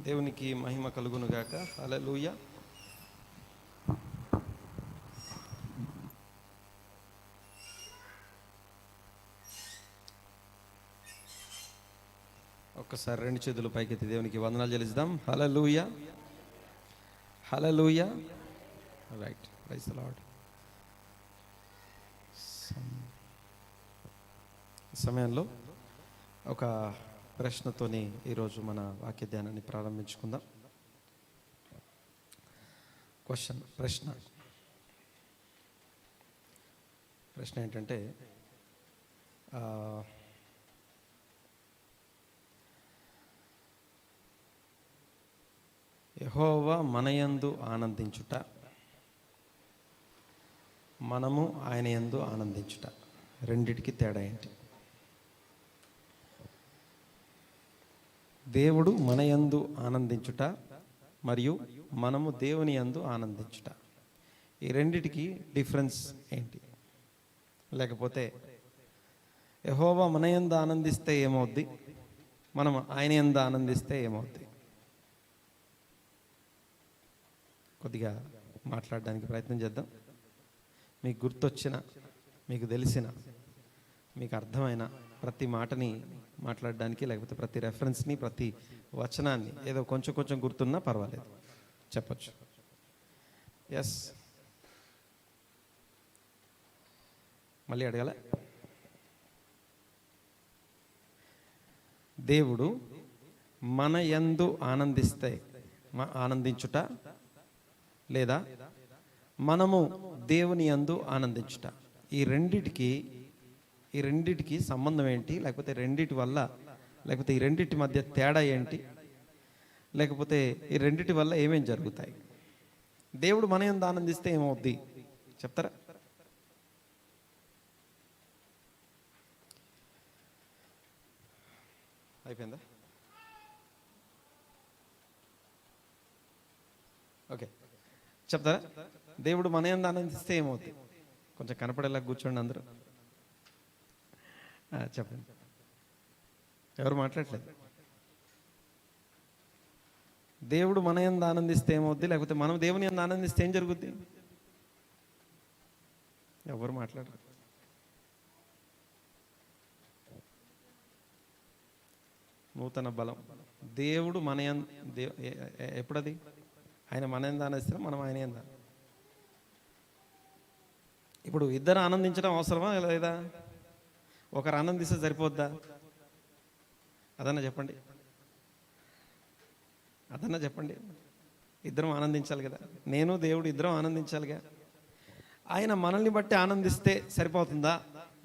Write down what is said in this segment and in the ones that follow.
దేవునికి మహిమ కలుగును గాక. హల్లెలూయా. ఒక్కసారి రెండు చేతులు పైకెత్తి దేవునికి వందనాలు చెల్లిద్దాం. Hallelujah, hallelujah. Right, praise the Lord. సమయంలో ఒక ప్రశ్నతోని ఈరోజు మన వాక్య ధ్యానాన్ని ప్రారంభించుకుందాం. ప్రశ్న ఏంటంటే, యెహోవా మనయందు ఆనందించుట, మనము ఆయన యందు ఆనందించుట, రెండిటికి తేడా ఏంటి? దేవుడు మన యందు ఆనందించుట మరియు మనము దేవుని యందు ఆనందించుట, ఈ రెండిటికి డిఫరెన్స్ ఏంటి? లేకపోతే యెహోవా మన యందు ఆనందిస్తే ఏమవుద్ది, మనం ఆయన యందు ఆనందిస్తే ఏమవుద్ది? కొద్దిగా మాట్లాడడానికి ప్రయత్నం చేద్దాం. మీకు గుర్తొచ్చిన, మీకు తెలిసిన, మీకు అర్థమైన ప్రతి మాటని మాట్లాడడానికి, లేకపోతే ప్రతి రెఫరెన్స్ని, ప్రతి వచనాన్ని ఏదో కొంచెం కొంచెం గుర్తున్నా పర్వాలేదు, చెప్పచ్చు. ఎస్, మళ్ళీ అడగాల. దేవుడు మన యందు ఆనందించుట లేదా మనము దేవుని యందు ఆనందించుట, ఈ రెండిటికి సంబంధం ఏంటి? లేకపోతే రెండిటి వల్ల, లేకపోతే ఈ రెండిటి మధ్య తేడా ఏంటి? లేకపోతే ఈ రెండిటి వల్ల ఏమేం జరుగుతాయి? దేవుడు మన యందు ఆనందిస్తే ఏమవుద్ది చెప్తారా? అయిపోయిందా? ఓకే, చెప్తారా? దేవుడు మన యందు ఆనందిస్తే ఏమవుతుంది? కొంచెం కనపడేలా కూర్చోండి అందరూ. చెప్పండి, ఎవరు మాట్లాడలేదు. దేవుడు మన యందు ఆనందిస్తే ఏమవుద్ది, లేకపోతే మనం దేవుని యందు ఆనందిస్తే ఏం జరుగుద్ది? ఎవరు మాట్లాడరు. నూతన బలం. దేవుడు మన ఎప్పుడది? ఆయన మన యందు ఆనందిస్తే మనం ఆయన యందు. ఇప్పుడు ఇద్దరు ఆనందించడం అవసరమా లేదా? ఒకరు ఆనందిస్తే సరిపోద్దా? అదన్నా చెప్పండి, ఇద్దరం ఆనందించాలి కదా. నేను దేవుడు ఇద్దరం ఆనందించాలిగా. ఆయన మనల్ని బట్టి ఆనందిస్తే సరిపోతుందా,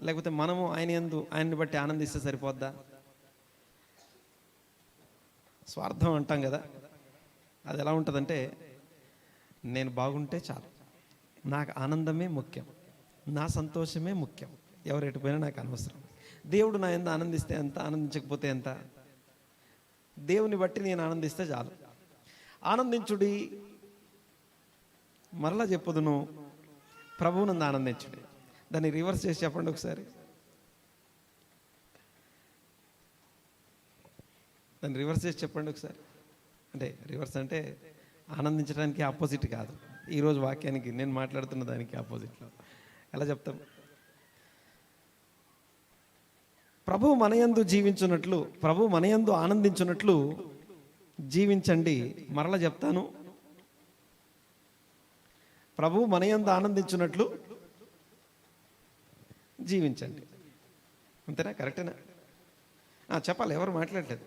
లేకపోతే మనము ఆయన్ని బట్టి ఆనందిస్తే సరిపోద్దా? స్వార్థం అంటాం కదా, అది ఎలా ఉంటుందంటే, నేను బాగుంటే చాలు, నాకు ఆనందమే ముఖ్యం, నా సంతోషమే ముఖ్యం, ఎవరు ఎటుపోయినా నాకు అనవసరం. దేవుడు నా యందు ఆనందిస్తే ఎంత, ఆనందించకపోతే ఎంత, దేవుని బట్టి నేను ఆనందిస్తే చాలు. ఆనందించుడి, మరలా చెప్పుదును, ప్రభువు నందు ఆనందించుడి. దాన్ని రివర్స్ చేసి చెప్పండి ఒకసారి. అంటే రివర్స్ అంటే ఆనందించడానికి ఆపోజిట్ కాదు, ఈరోజు వాక్యానికి నేను మాట్లాడుతున్న దానికి ఆపోజిట్లో. ఎలా చెప్తాం? ప్రభువు మన యందు జీవించున్నట్లు, ప్రభువు మన యందు ఆనందించున్నట్లు జీవించండి. మరలా చెప్తాను, ప్రభువు మన యందు ఆనందించున్నట్లు జీవించండి. అంతేనా? కరెక్టేనా? చెప్పాలి, ఎవరు మాట్లాడలేదు.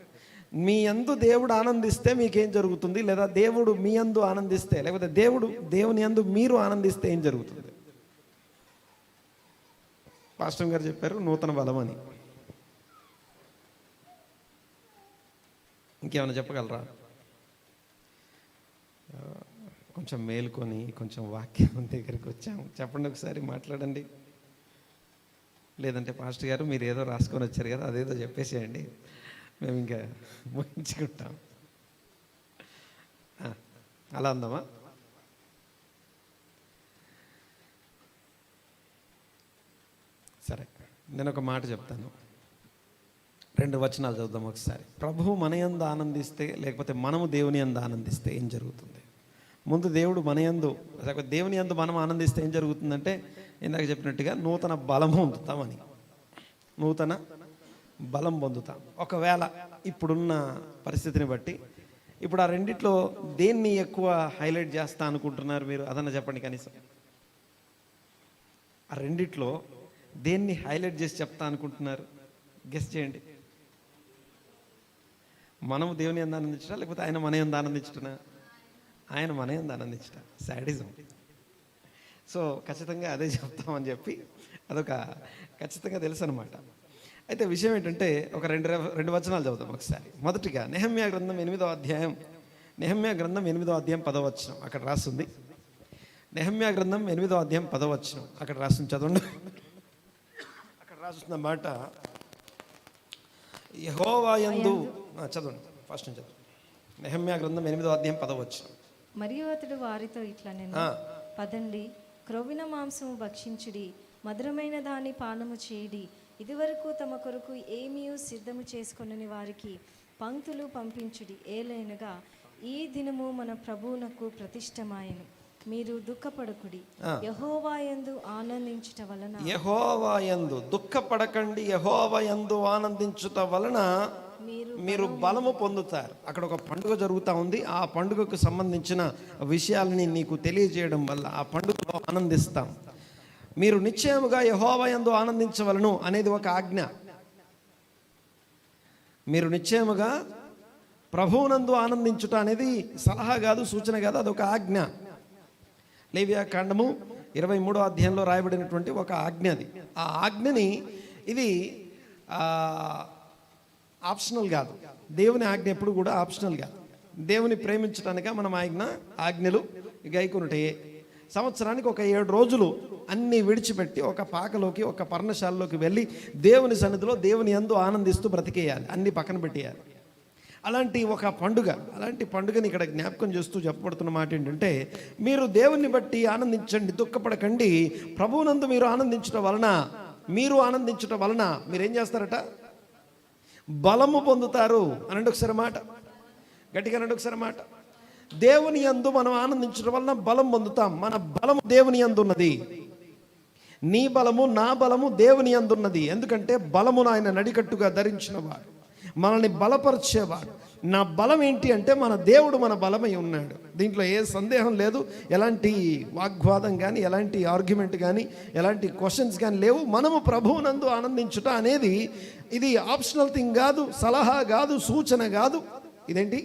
మీ యందు దేవుడు ఆనందిస్తే మీకేం జరుగుతుంది, లేదా దేవుడు మీ యందు ఆనందిస్తే, లేకపోతే దేవుని యందు మీరు ఆనందిస్తే ఏం జరుగుతుంది? పాస్టర్ గారు చెప్పారు, నూతన బలం అని. ఇంకేమైనా చెప్పగలరా? కొంచెం మేలుకొని, కొంచెం వాక్యం దగ్గరికి వచ్చాము, చెప్పండి ఒకసారి, మాట్లాడండి. లేదంటే పాస్టర్ గారు మీరు ఏదో రాసుకొని వచ్చారు కదా, అదేదో చెప్పేసేయండి, మేము ఇంకా ముగించుకుంటాం. అలా అందామా? సరే, నేను ఒక మాట చెప్తాను. 2 వచనాలు చదువుదాం ఒకసారి. ప్రభువు మన యందు ఆనందిస్తే, లేకపోతే మనము దేవుని యందు ఆనందిస్తే ఏం జరుగుతుంది? ముందు దేవుడు మన యందు, లేకపోతే దేవుని యందు మనం ఆనందిస్తే ఏం జరుగుతుందంటే, ఇందాక చెప్పినట్టుగా నూతన బలము పొందుతామని. నూతన బలం పొందుతాం. ఒకవేళ ఇప్పుడున్న పరిస్థితిని బట్టి ఇప్పుడు ఆ రెండిట్లో దేన్ని ఎక్కువ హైలైట్ చేస్తా అనుకుంటున్నారు మీరు? అదన్నా చెప్పండి కనీసం. ఆ రెండిట్లో దేన్ని హైలైట్ చేసి చెప్తా అనుకుంటున్నారు? గెస్ చేయండి. మనము దేవుని యందు ఆనందించడా, లేకపోతే ఆయన మన యందు ఆనందించటనా? ఆయన మన యందు ఆనందించట. శాడిజం. సో ఖచ్చితంగా అదే చెప్తామని చెప్పి అదొక ఖచ్చితంగా తెలుసు అనమాట. అయితే విషయం ఏంటంటే, ఒక రెండు వచనాలు చదువుతాం ఒకసారి. మొదటిగా నెహమ్యా గ్రంథం 8వ అధ్యాయం, నెహమ్యా గ్రంథం 8వ అధ్యాయం 10వ వచనం అక్కడ రాస్తుంది. నెహమ్యా గ్రంథం 8వ అధ్యాయం 10వ వచనం అక్కడ రాస్తుంది, చదవండి. అక్కడ రాస్తున్న మాట, యెహోవా యందు, చదవండి ఫస్ట్ నుంచి చదవండి. నెహమ్యా గ్రంథం 8వ అధ్యాయం 10వ వచనం. మరియు అతడు వారితో ఇట్లా నేను, పదండి, క్రొవ్విన మాంసము భక్షించుడి, మధురమైన దాన్ని పానము చేయుడి. ఇదివరకు తమ కొరకు ఏమీ సిద్ధము చేసుకొనని వారికి పంక్తులు పంపించుడి. ఏలైనగా ఈ దినము మన ప్రభువునకు ప్రతిష్టమాయను. మీరు దుఃఖపడకుడి, యెహోవా యందు ఆనందించుట వలన. యెహోవా యందు దుఃఖపడకండి, యెహోవా యందు ఆనందించుట వలన మీరు బలము పొందుతారు. అక్కడ ఒక పండుగ జరుగుతూ ఉంది. ఆ పండుగకు సంబంధించిన విషయాలని నీకు తెలియజేయడం వల్ల ఆ పండుగలో ఆనందిస్తాం. మీరు నిశ్చయముగా యెహోవా యందు ఆనందించవలను అనేది ఒక ఆజ్ఞ. మీరు నిశ్చయముగా ప్రభువునందు ఆనందించుట అనేది సలహా కాదు, సూచన కాదు, అదొక ఆజ్ఞ. లేవియాకాండము 23వ అధ్యాయంలో రాయబడినటువంటి ఒక ఆజ్ఞ అది. ఆ ఆజ్ఞని, ఇది ఆప్షనల్ కాదు. దేవుని ఆజ్ఞ ఎప్పుడు కూడా ఆప్షనల్ కాదు. దేవుని ప్రేమించడానిక మనం ఆజ్ఞలు గైకొనుటే. సంవత్సరానికి ఒక 7 రోజులు అన్నీ విడిచిపెట్టి ఒక పాకలోకి, ఒక పర్ణశాలలోకి వెళ్ళి దేవుని సన్నిధిలో దేవుని యందు ఆనందిస్తూ బ్రతికేయాలి, అన్నీ పక్కన పెట్టేయాలి. అలాంటి ఒక పండుగ, అలాంటి పండుగని ఇక్కడ జ్ఞాపకం చేస్తూ చెప్పబడుతున్న మాట ఏంటంటే, మీరు దేవుని బట్టి ఆనందించండి, దుఃఖపడకండి. ప్రభువునందు మీరు ఆనందించడం వలన, మీరు ఆనందించడం వలన మీరేం చేస్తారట? బలము పొందుతారు. అనండి ఒకసారి మాట, గట్టిగా అనండి ఒకసారి మాట. దేవుని యందు మనం ఆనందించడం వలన బలం పొందుతాం. మన బలము దేవుని యందు ఉన్నది. నీ బలము, నా బలము దేవుని యందు ఉన్నది. ఎందుకంటే బలమును ఆయన నడికట్టుగా ధరించిన వాడు, మనల్ని బలపరిచేవాడు. నా బలం ఏంటి అంటే, మన దేవుడు మన బలమై ఉన్నాడు. దీంట్లో ఏ సందేహం లేదు. ఎలాంటి వాగ్వాదం కానీ, ఎలాంటి ఆర్గ్యుమెంట్ కానీ, ఎలాంటి క్వశ్చన్స్ కానీ లేవు. మనము ప్రభువునందు ఆనందించుట అనేది ఇది ఆప్షనల్ థింగ్ కాదు, సలహా కాదు, సూచన కాదు. ఇదేంటి?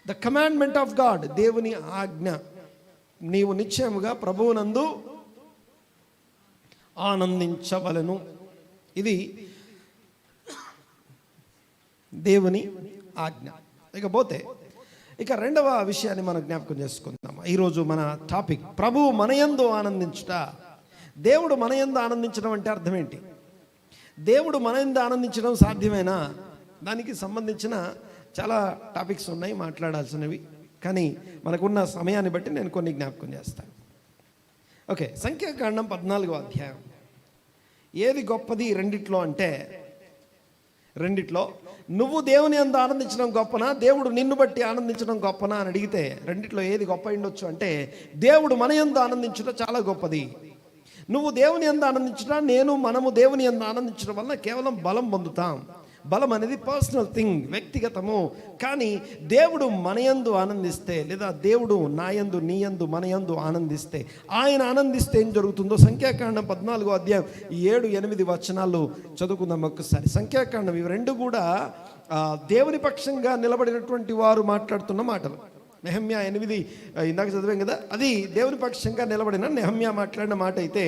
ద కమాండ్మెంట్ ఆఫ్ గాడ్, దేవుని ఆజ్ఞ. నీవు నిశ్చయముగా ప్రభువునందు ఆనందించవలను. ఇది దేవుని ఆజ్ఞ. ఇకపోతే ఇక రెండవ విషయాన్ని మనం జ్ఞాపకం చేసుకుందాం. ఈరోజు మన టాపిక్, ప్రభువు మన యందు ఆనందించుట. దేవుడు మన యందు ఆనందించడం అంటే అర్థం ఏంటి? దేవుడు మన యందు ఆనందించడం సాధ్యమేనా? దానికి సంబంధించిన చాలా టాపిక్స్ ఉన్నాయి మాట్లాడాల్సినవి, కానీ మనకున్న సమయాన్ని బట్టి నేను కొన్ని జ్ఞాపకం చేస్తాను. ఓకే, సంఖ్యాకాండం 14వ అధ్యాయం. ఏది గొప్పది రెండిట్లో అంటే, రెండిట్లో నువ్వు దేవుని యందు ఆనందించడం గొప్పనా, దేవుడు నిన్ను బట్టి ఆనందించడం గొప్పనా అని అడిగితే, రెండిట్లో ఏది గొప్ప ఉండొచ్చు అంటే, దేవుడు మన యందు ఆనందించడం చాలా గొప్పది. నువ్వు దేవుని యందు ఆనందించడం, మనము దేవుని యందు ఆనందించడం వలన కేవలం బలం పొందుతాం. బలం అనేది పర్సనల్ థింగ్, వ్యక్తిగతము. కానీ దేవుడు మన యందు ఆనందిస్తే, లేదా దేవుడు నా యందు, నీ యందు, మన యందు ఆనందిస్తే, ఆయన ఆనందిస్తే ఏం జరుగుతుందో సంఖ్యాకాండం 14వ అధ్యాయం 7-8 వచనాలు చదువుకుందాం ఒక్కసారి. సంఖ్యాకాండం ఇవి రెండు కూడా దేవుని పక్షంగా నిలబడినటువంటి వారు మాట్లాడుతున్న మాటలు. నెహమ్యా 8 ఇందాక చదివాం కదా, అది దేవుని పక్షంగా నిలబడిన నెహమ్యా మాట్లాడిన మాట అయితే,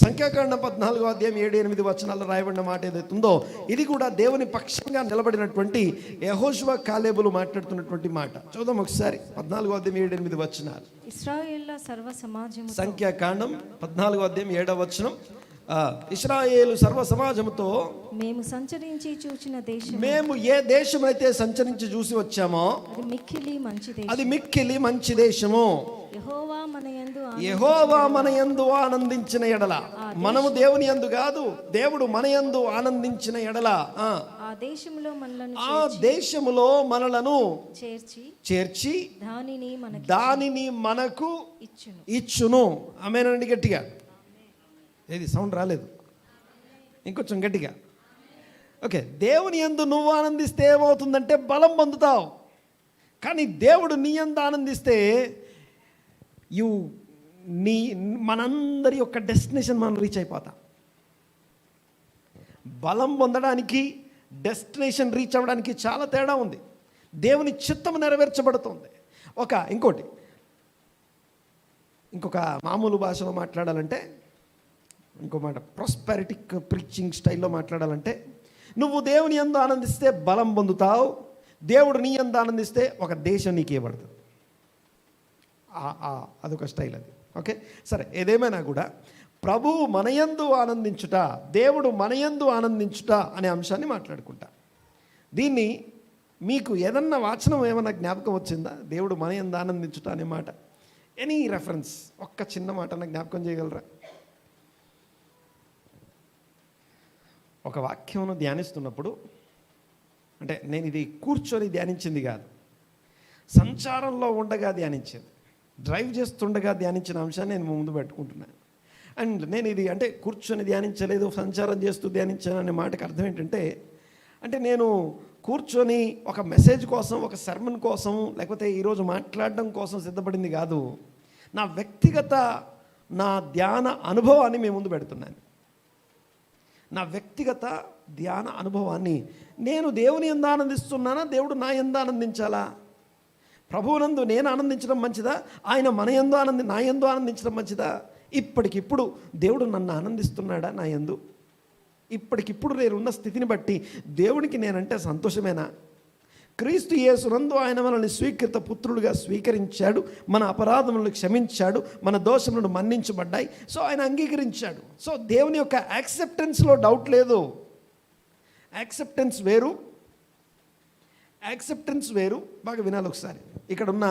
సంఖ్యాకాండం 14వ అధ్యాయం 7-8 వచనాల్లో రాయబడిన మాట ఏదైతుందో, ఇది కూడా దేవుని పక్షంగా నిలబడినటువంటి యెహోషువ కాలేబులు మాట్లాడుతున్నటువంటి మాట. చూద్దాం ఒకసారి 14వ అధ్యాయం 7-8 వచనాలు. ఇశ్రాయేళ్ల సర్వ సమాజము, సంఖ్యాకాండం 14వ అధ్యాయం 7వ వచనం. ఇశ్రాయేలు సర్వ సమాజముతో మేము సంచరించి చూచిన దేశం మేము ఏ దేశమైతే సంచరించి చూసి వచ్చామో అది మిక్కిలి మంచి దేశం. అది మిక్కిలి మంచి దేశము. యెహోవా మన యందు యెహోవా మన యందు ఆనందించిన ఎడల, మనము దేవుని యందు కాదు, దేవుడు మన యందు ఆనందించిన ఎడల ఆ దేశములో మనలను ఆ దేశములో మనలను చేర్చి దానిని మనకు ఇచ్చును. ఆమేనండి. గట్టిగా. ఏది సౌండ్ రాలేదు, ఇంకొంచెం గట్టిగా. ఓకే, దేవుని యందు నువ్వు ఆనందిస్తే ఏమవుతుందంటే బలం పొందుతావు. కానీ దేవుడు నీ యందు ఆనందిస్తే మనందరి యొక్క డెస్టినేషన్ మనం రీచ్ అయిపోతాం. బలం పొందడానికి డెస్టినేషన్ రీచ్ అవ్వడానికి చాలా తేడా ఉంది. దేవుని చిత్తం నెరవేర్చబడుతుంది. ఇంకొక మామూలు భాషలో మాట్లాడాలంటే, ఇంకో మాట ప్రాస్పెరిటీ ప్రీచింగ్ స్టైల్లో మాట్లాడాలంటే, నువ్వు దేవుని యందు ఆనందిస్తే బలం పొందుతావు, దేవుడు నీ యందు ఆనందిస్తే ఒక దేశం నీకు ఇవ్వబడుతుంది. అదొక స్టైల్ అది. ఓకే, సరే. ఏదేమైనా కూడా ప్రభువు మనయందు ఆనందించుట, దేవుడు మనయందు ఆనందించుట అనే అంశాన్ని మాట్లాడుకుంటా. దీన్ని మీకు ఏదన్నా వాచనం ఏమన్నా జ్ఞాపకం వచ్చిందా? దేవుడు మనయందు ఆనందించుట అనే మాట. ఎనీ రెఫరెన్స్, ఒక్క చిన్న మాట నాకు జ్ఞాపకం చేయగలరా? ఒక వాక్యమును ధ్యానిస్తున్నప్పుడు, అంటే నేను ఇది కూర్చొని ధ్యానించింది కాదు, సంచారంలో ఉండగా ధ్యానించింది, డ్రైవ్ చేస్తుండగా ధ్యానించిన అంశాన్ని నేను ముందు పెట్టుకుంటున్నాను. అండ్ నేను ఇది అంటే కూర్చొని ధ్యానించలేదు, సంచారం చేస్తూ ధ్యానించాను అనే మాటకు అర్థం ఏంటంటే, అంటే నేను కూర్చొని ఒక మెసేజ్ కోసం, ఒక సర్మన్ కోసం, లేకపోతే ఈరోజు మాట్లాడడం కోసం సిద్ధపడింది కాదు. నా వ్యక్తిగత ధ్యాన అనుభవాన్ని మేము ముందు పెడుతున్నాను. నా వ్యక్తిగత ధ్యాన అనుభవాన్ని, నేను దేవుని యందు ఆనందిస్తున్నానా, దేవుడు నా యందు ఆనందించాలా? ప్రభువునందు నేను ఆనందించడం మంచిదా, ఆయన నా యందు ఆనందించడం మంచిదా? ఇప్పటికిప్పుడు దేవుడు నన్ను ఆనందిస్తున్నాడా నా యందు? ఇప్పటికిప్పుడు నేనున్న స్థితిని బట్టి దేవునికి నేనంటే సంతోషమేనా? క్రీస్తు యేసునందు ఆయన మనల్ని స్వీకృత పుత్రులుగా స్వీకరించాడు, మన అపరాధములను క్షమించాడు, మన దోషములను మన్నించబడ్డాయి. సో ఆయన అంగీకరించాడు. సో దేవుని యొక్క యాక్సెప్టెన్స్లో డౌట్ లేదు. యాక్సెప్టెన్స్ వేరు. బాగా వినాలి ఒకసారి. ఇక్కడ ఉన్న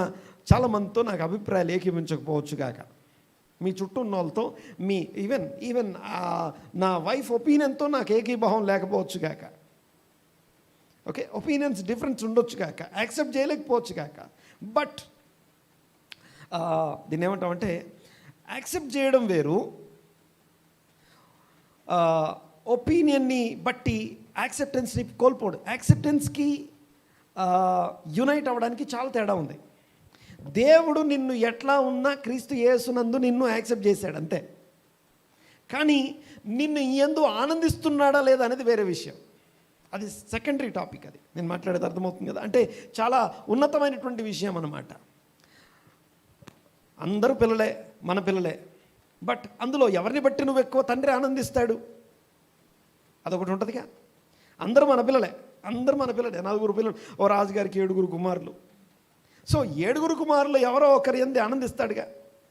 చాలామందితో నాకు అభిప్రాయాలు ఏకీభించకపోవచ్చు కాక, మీ చుట్టూ ఉన్న వాళ్ళతో ఈవెన్ నా వైఫ్ ఒపీనియన్తో నాకు ఏకీభావం లేకపోవచ్చు కాక, ఓకే, ఒపీనియన్స్ డిఫరెన్స్ ఉండొచ్చు కాక, యాక్సెప్ట్ చేయలేకపోవచ్చు కాక. బట్ దీన్ని ఏమంటామంటే, యాక్సెప్ట్ చేయడం వేరు, ఒపీనియన్ని బట్టి యాక్సెప్టెన్స్ని కోల్పోవడం. యాక్సెప్టెన్స్కి యునైట్ అవ్వడానికి చాలా తేడా ఉంది. దేవుడు నిన్ను ఎట్లా ఉన్నా క్రీస్తు యేసునందు నిన్ను యాక్సెప్ట్ చేశాడు అంతే. కానీ నిన్ను యందు ఆనందిస్తున్నాడా లేదా అనేది వేరే విషయం. అది సెకండరీ టాపిక్. అది నేను మాట్లాడేది అర్థమవుతుంది కదా. అంటే చాలా ఉన్నతమైనటువంటి విషయం అన్నమాట. అందరూ పిల్లలే, మన పిల్లలే. బట్ అందులో ఎవరిని బట్టి నువ్వు ఎక్కువ తండ్రి ఆనందిస్తాడు, అదొకటి ఉంటుందిగా. అందరూ మన పిల్లలే. 4 పిల్లలు. ఓ రాజుగారికి 7 కుమారులు. సో 7 కుమారులు ఎవరో ఒకరి యందు ఆనందిస్తాడుగా.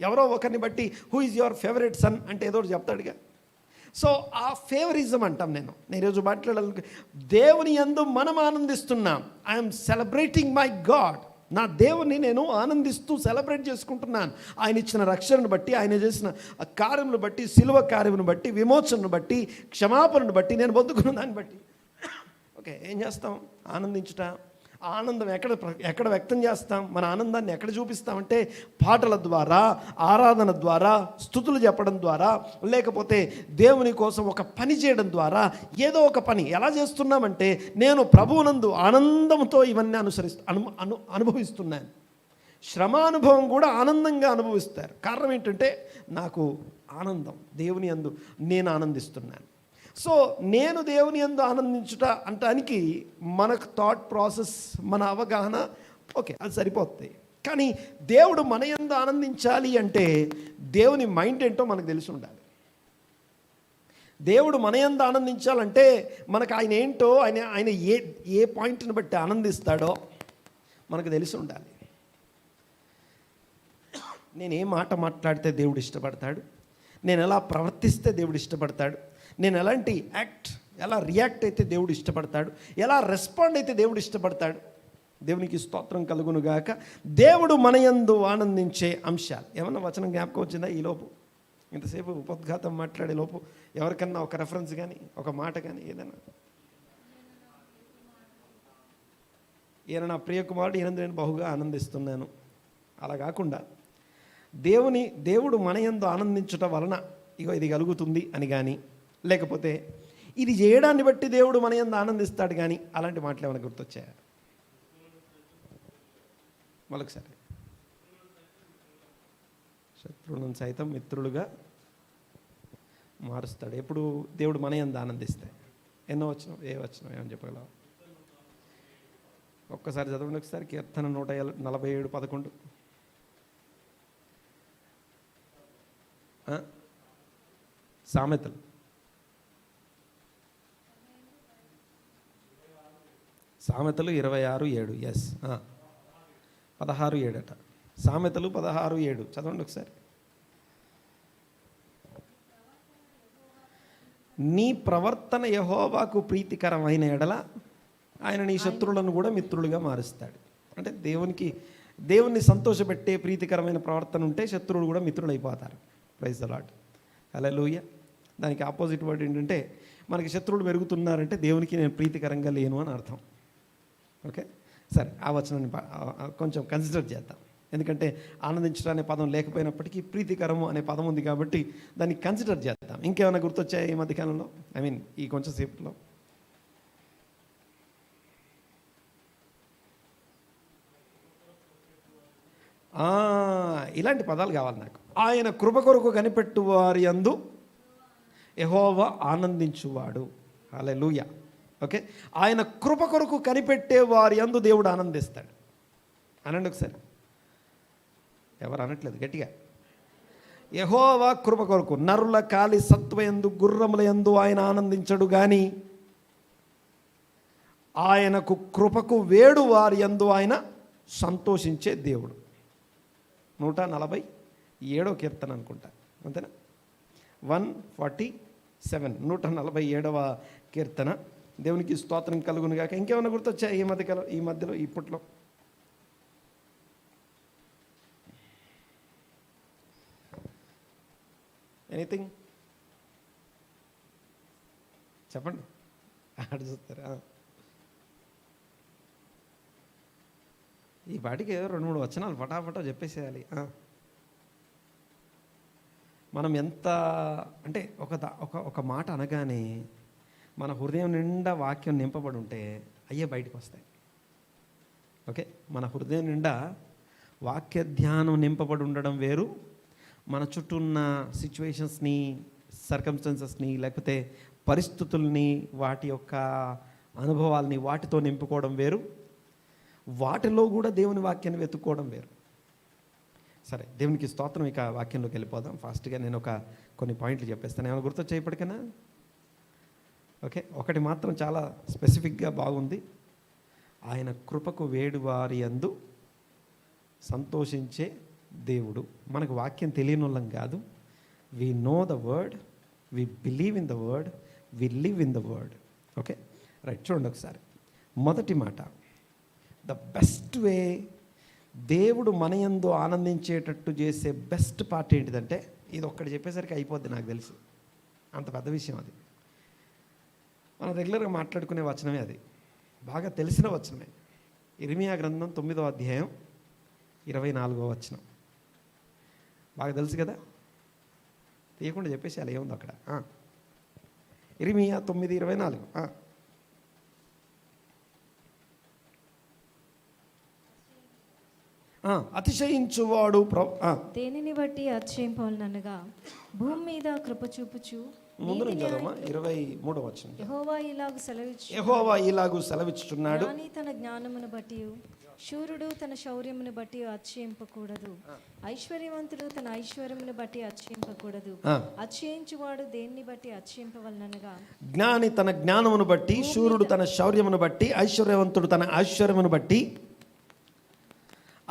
ఎవరో ఒకరిని బట్టి who is your favourite son అంటే ఏదో ఒకటి చెప్తాడుగా. సో ఆ ఫేవరిజం అంటాం. నేను ఈరోజు మాట్లాడాలి, దేవుని యందు మనం ఆనందిస్తున్నాం. I'm celebrating my God. నా దేవుని నేను ఆనందిస్తూ సెలబ్రేట్ చేసుకుంటున్నాను. ఆయన ఇచ్చిన రక్షణను బట్టి, ఆయన చేసిన కార్యమును బట్టి, శిలువ కార్యమును బట్టి, విమోచనను బట్టి, క్షమాపణను బట్టి, నేను పొందుకున్న దాన్ని బట్టి. ఓకే, ఏం చేస్తాం? ఆనందించుట. ఆనందం ఎక్కడ వ్యక్తం చేస్తాం? మన ఆనందాన్ని ఎక్కడ చూపిస్తామంటే పాటల ద్వారా, ఆరాధన ద్వారా, స్తుతులు చెప్పడం ద్వారా, లేకపోతే దేవుని కోసం ఒక పని చేయడం ద్వారా. ఏదో ఒక పని ఎలా చేస్తున్నామంటే, నేను ప్రభువునందు ఆనందంతో ఇవన్నీ అనుభవిస్తున్నాను. శ్రమానుభవం కూడా ఆనందంగా అనుభవిస్తారు. కారణం ఏంటంటే, నాకు ఆనందం, దేవుని యందు నేను ఆనందిస్తున్నాను. సో నేను దేవుని యందు ఆనందించుట అంటానికి మనకు థాట్ ప్రాసెస్, మన అవగాహన ఓకే, అది సరిపోతుంది. కానీ దేవుడు మన యందు ఆనందించాలి అంటే దేవుని మైండ్ ఏంటో మనకు తెలిసి ఉండాలి. దేవుడు మన యందు ఆనందించాలంటే మనకు ఆయన ఏంటో, ఆయన ఏ పాయింట్ని బట్టి ఆనందిస్తాడో మనకు తెలిసి ఉండాలి. నేను ఏ మాట మాట్లాడితే దేవుడు ఇష్టపడతాడు, నేను ఎలా ప్రవర్తిస్తే దేవుడు ఇష్టపడతాడు, నేను ఎలాంటి ఎలా రియాక్ట్ అయితే దేవుడు ఇష్టపడతాడు, ఎలా రెస్పాండ్ అయితే దేవుడు ఇష్టపడతాడు. దేవునికి స్తోత్రం కలుగును గాక. దేవుడు మన యందు ఆనందించే అంశాలు. ఏమన్నా వచనం జ్ఞాపకం వచ్చిందా ఈలోపు? ఇంతసేపు ఉపోద్ఘాతం మాట్లాడే లోపు ఎవరికన్నా ఒక రెఫరెన్స్ కానీ, ఒక మాట కానీ ఏదైనా? ఈయన నా ప్రియ కుమారుడు, ఈయన నేను బహుగా ఆనందిస్తున్నాను. అలా కాకుండా దేవుడు మన యందు ఆనందించుట వలన ఇగో ఇది కలుగుతుంది అని కానీ, లేకపోతే ఇది చేయడాన్ని బట్టి దేవుడు మన యందు ఆనందిస్తాడు కానీ, అలాంటి మాటలు ఏమైనా గుర్తొచ్చాయా? మరొకసారి. శత్రువులను సైతం మిత్రులుగా మారుస్తాడు. ఎప్పుడు దేవుడు మన యందు ఆనందిస్తే? ఎన్నో వచనం, ఏ వచనం ఏమని చెప్పగలవా? ఒక్కసారి చదవండి ఒకసారి. కీర్తన 147:11. సామెతలు 26:7. ఎస్, 16:7 అట. సామెతలు 16:7 చదవండి ఒకసారి. నీ ప్రవర్తన యెహోవాకు ప్రీతికరమైన ఎడల ఆయన నీ శత్రువులను కూడా మిత్రులుగా మారుస్తాడు. అంటే దేవుణ్ణి సంతోషపెట్టే ప్రీతికరమైన ప్రవర్తన ఉంటే శత్రువులు కూడా మిత్రులు అయిపోతారు. Praise the Lord. హల్లెలూయా. దానికి ఆపోజిట్ వర్డ్ ఏంటంటే, మనకి శత్రువులు పెరుగుతున్నారంటే దేవునికి నేను ప్రీతికరంగా లేను అని అర్థం. ఓకే, సరే, ఆ వచనాన్ని కొంచెం కన్సిడర్ చేద్దాం. ఎందుకంటే ఆనందించడం అనే పదం లేకపోయినప్పటికీ ప్రీతికరము అనే పదం ఉంది కాబట్టి దాన్ని కన్సిడర్ చేద్దాం. ఇంకేమైనా గుర్తొచ్చాయి ఈ మధ్యకాలంలో? ఈ కొంచెం సేపులో ఇలాంటి పదాలు కావాలి నాకు. ఆయన కృప కొరకు కనిపెట్టు వారి యందు యెహోవా ఆనందించువాడు. హల్లెలూయా. ఓకే, ఆయన కృప కొరకు కనిపెట్టే వారి యందు దేవుడు ఆనందిస్తాడు. అనండి ఒకసారి. ఎవరు అనట్లేదు గట్టిగా. యెహోవా కృప కొరకు. నరుల కాలి సత్వయందు గుర్రముల యందు ఆయన ఆనందించడు కానీ ఆయనకు కృపకు వేడు వారి యందు ఆయన సంతోషించే దేవుడు. 147వ కీర్తన అనుకుంటా, అంతేనా? 147, 147వ కీర్తన. దేవునికి స్తోత్రం కలుగును గాక. ఇంకేమైనా గుర్తొచ్చాయి ఈ మధ్యలో ఇప్పట్లో? ఎనీథింగ్ చెప్పండి. ఆడ చూస్తారా? ఈ పాటికి 2-3 వచనాలు ఫటాఫటా చెప్పేసేయాలి. మనం ఎంత అంటే ఒక మాట అనగానే మన హృదయం నిండా వాక్యం నింపబడి ఉంటే అయ్యే బయటకు వస్తాయి. ఓకే, మన హృదయం నిండా వాక్య ధ్యానం నింపబడి ఉండడం వేరు, మన చుట్టూ ఉన్న సిచ్యువేషన్స్ని, సర్కమ్స్టెన్సెస్ని, లేకపోతే పరిస్థితుల్ని, వాటి యొక్క అనుభవాల్ని వాటితో నింపుకోవడం వేరు, వాటిలో కూడా దేవుని వాక్యాన్ని వెతుక్కోవడం వేరు. సరే, దేవునికి స్తోత్రం. ఇక వాక్యంలోకి వెళ్ళిపోదాం ఫాస్ట్గా. నేను కొన్ని పాయింట్లు చెప్పేస్తాను. ఏమైనా గుర్తొచ్చాయి ఇప్పటికైనా? ఓకే, ఒకటి మాత్రం చాలా స్పెసిఫిక్గా బాగుంది. ఆయన కృపకు వేడు వారి యందు సంతోషించే దేవుడు. మనకు వాక్యం తెలియని వాళ్ళం కాదు. We know the word, we believe in the word, we live in the word. Okay, right. చూడండి ఒకసారి. మొదటి మాట, ద బెస్ట్ వే దేవుడు మన యందు ఆనందించేటట్టు చేసే బెస్ట్ పార్ట్ ఏంటిదంటే, ఇది ఒక్కటి చెప్పేసరికి అయిపోద్ది నాకు తెలుసు, అంత పెద్ద విషయం అది. మనం రెగ్యులర్గా మాట్లాడుకునే వచనమే అది, బాగా తెలిసిన వచనమే. ఇర్మియా గ్రంథం 9వ అధ్యాయం 24వ వచనం. బాగా తెలుసు కదా, తీయకుండా చెప్పేసి ఏముంది అక్కడ. ఇర్మియా 9:24. అతిశయించువాడు దేనిని బట్టి అతిశయింపవలనగా భూమి మీద కృప చూపుచు. ముందు నుంచి చదవమా 23వ వచనం. యెహోవా ఇలాగు సెలవిచ్చుచున్నాడు, జ్ఞాని తన జ్ఞానమును బట్టి, శూరుడు తన శౌర్యమును బట్టి అతిశయింపకూడదు, ఐశ్వర్యవంతుడు తన ఐశ్వర్యమును బట్టి అతిశయింపకూడదు. అతిశయించువాడు దేన్ని బట్టి అతిశయింపవలనగా జ్ఞాని తన జ్ఞానమును బట్టి, శూరుడు తన శౌర్యమును బట్టి, ఐశ్వర్యవంతుడు తన ఐశ్వర్యమును బట్టి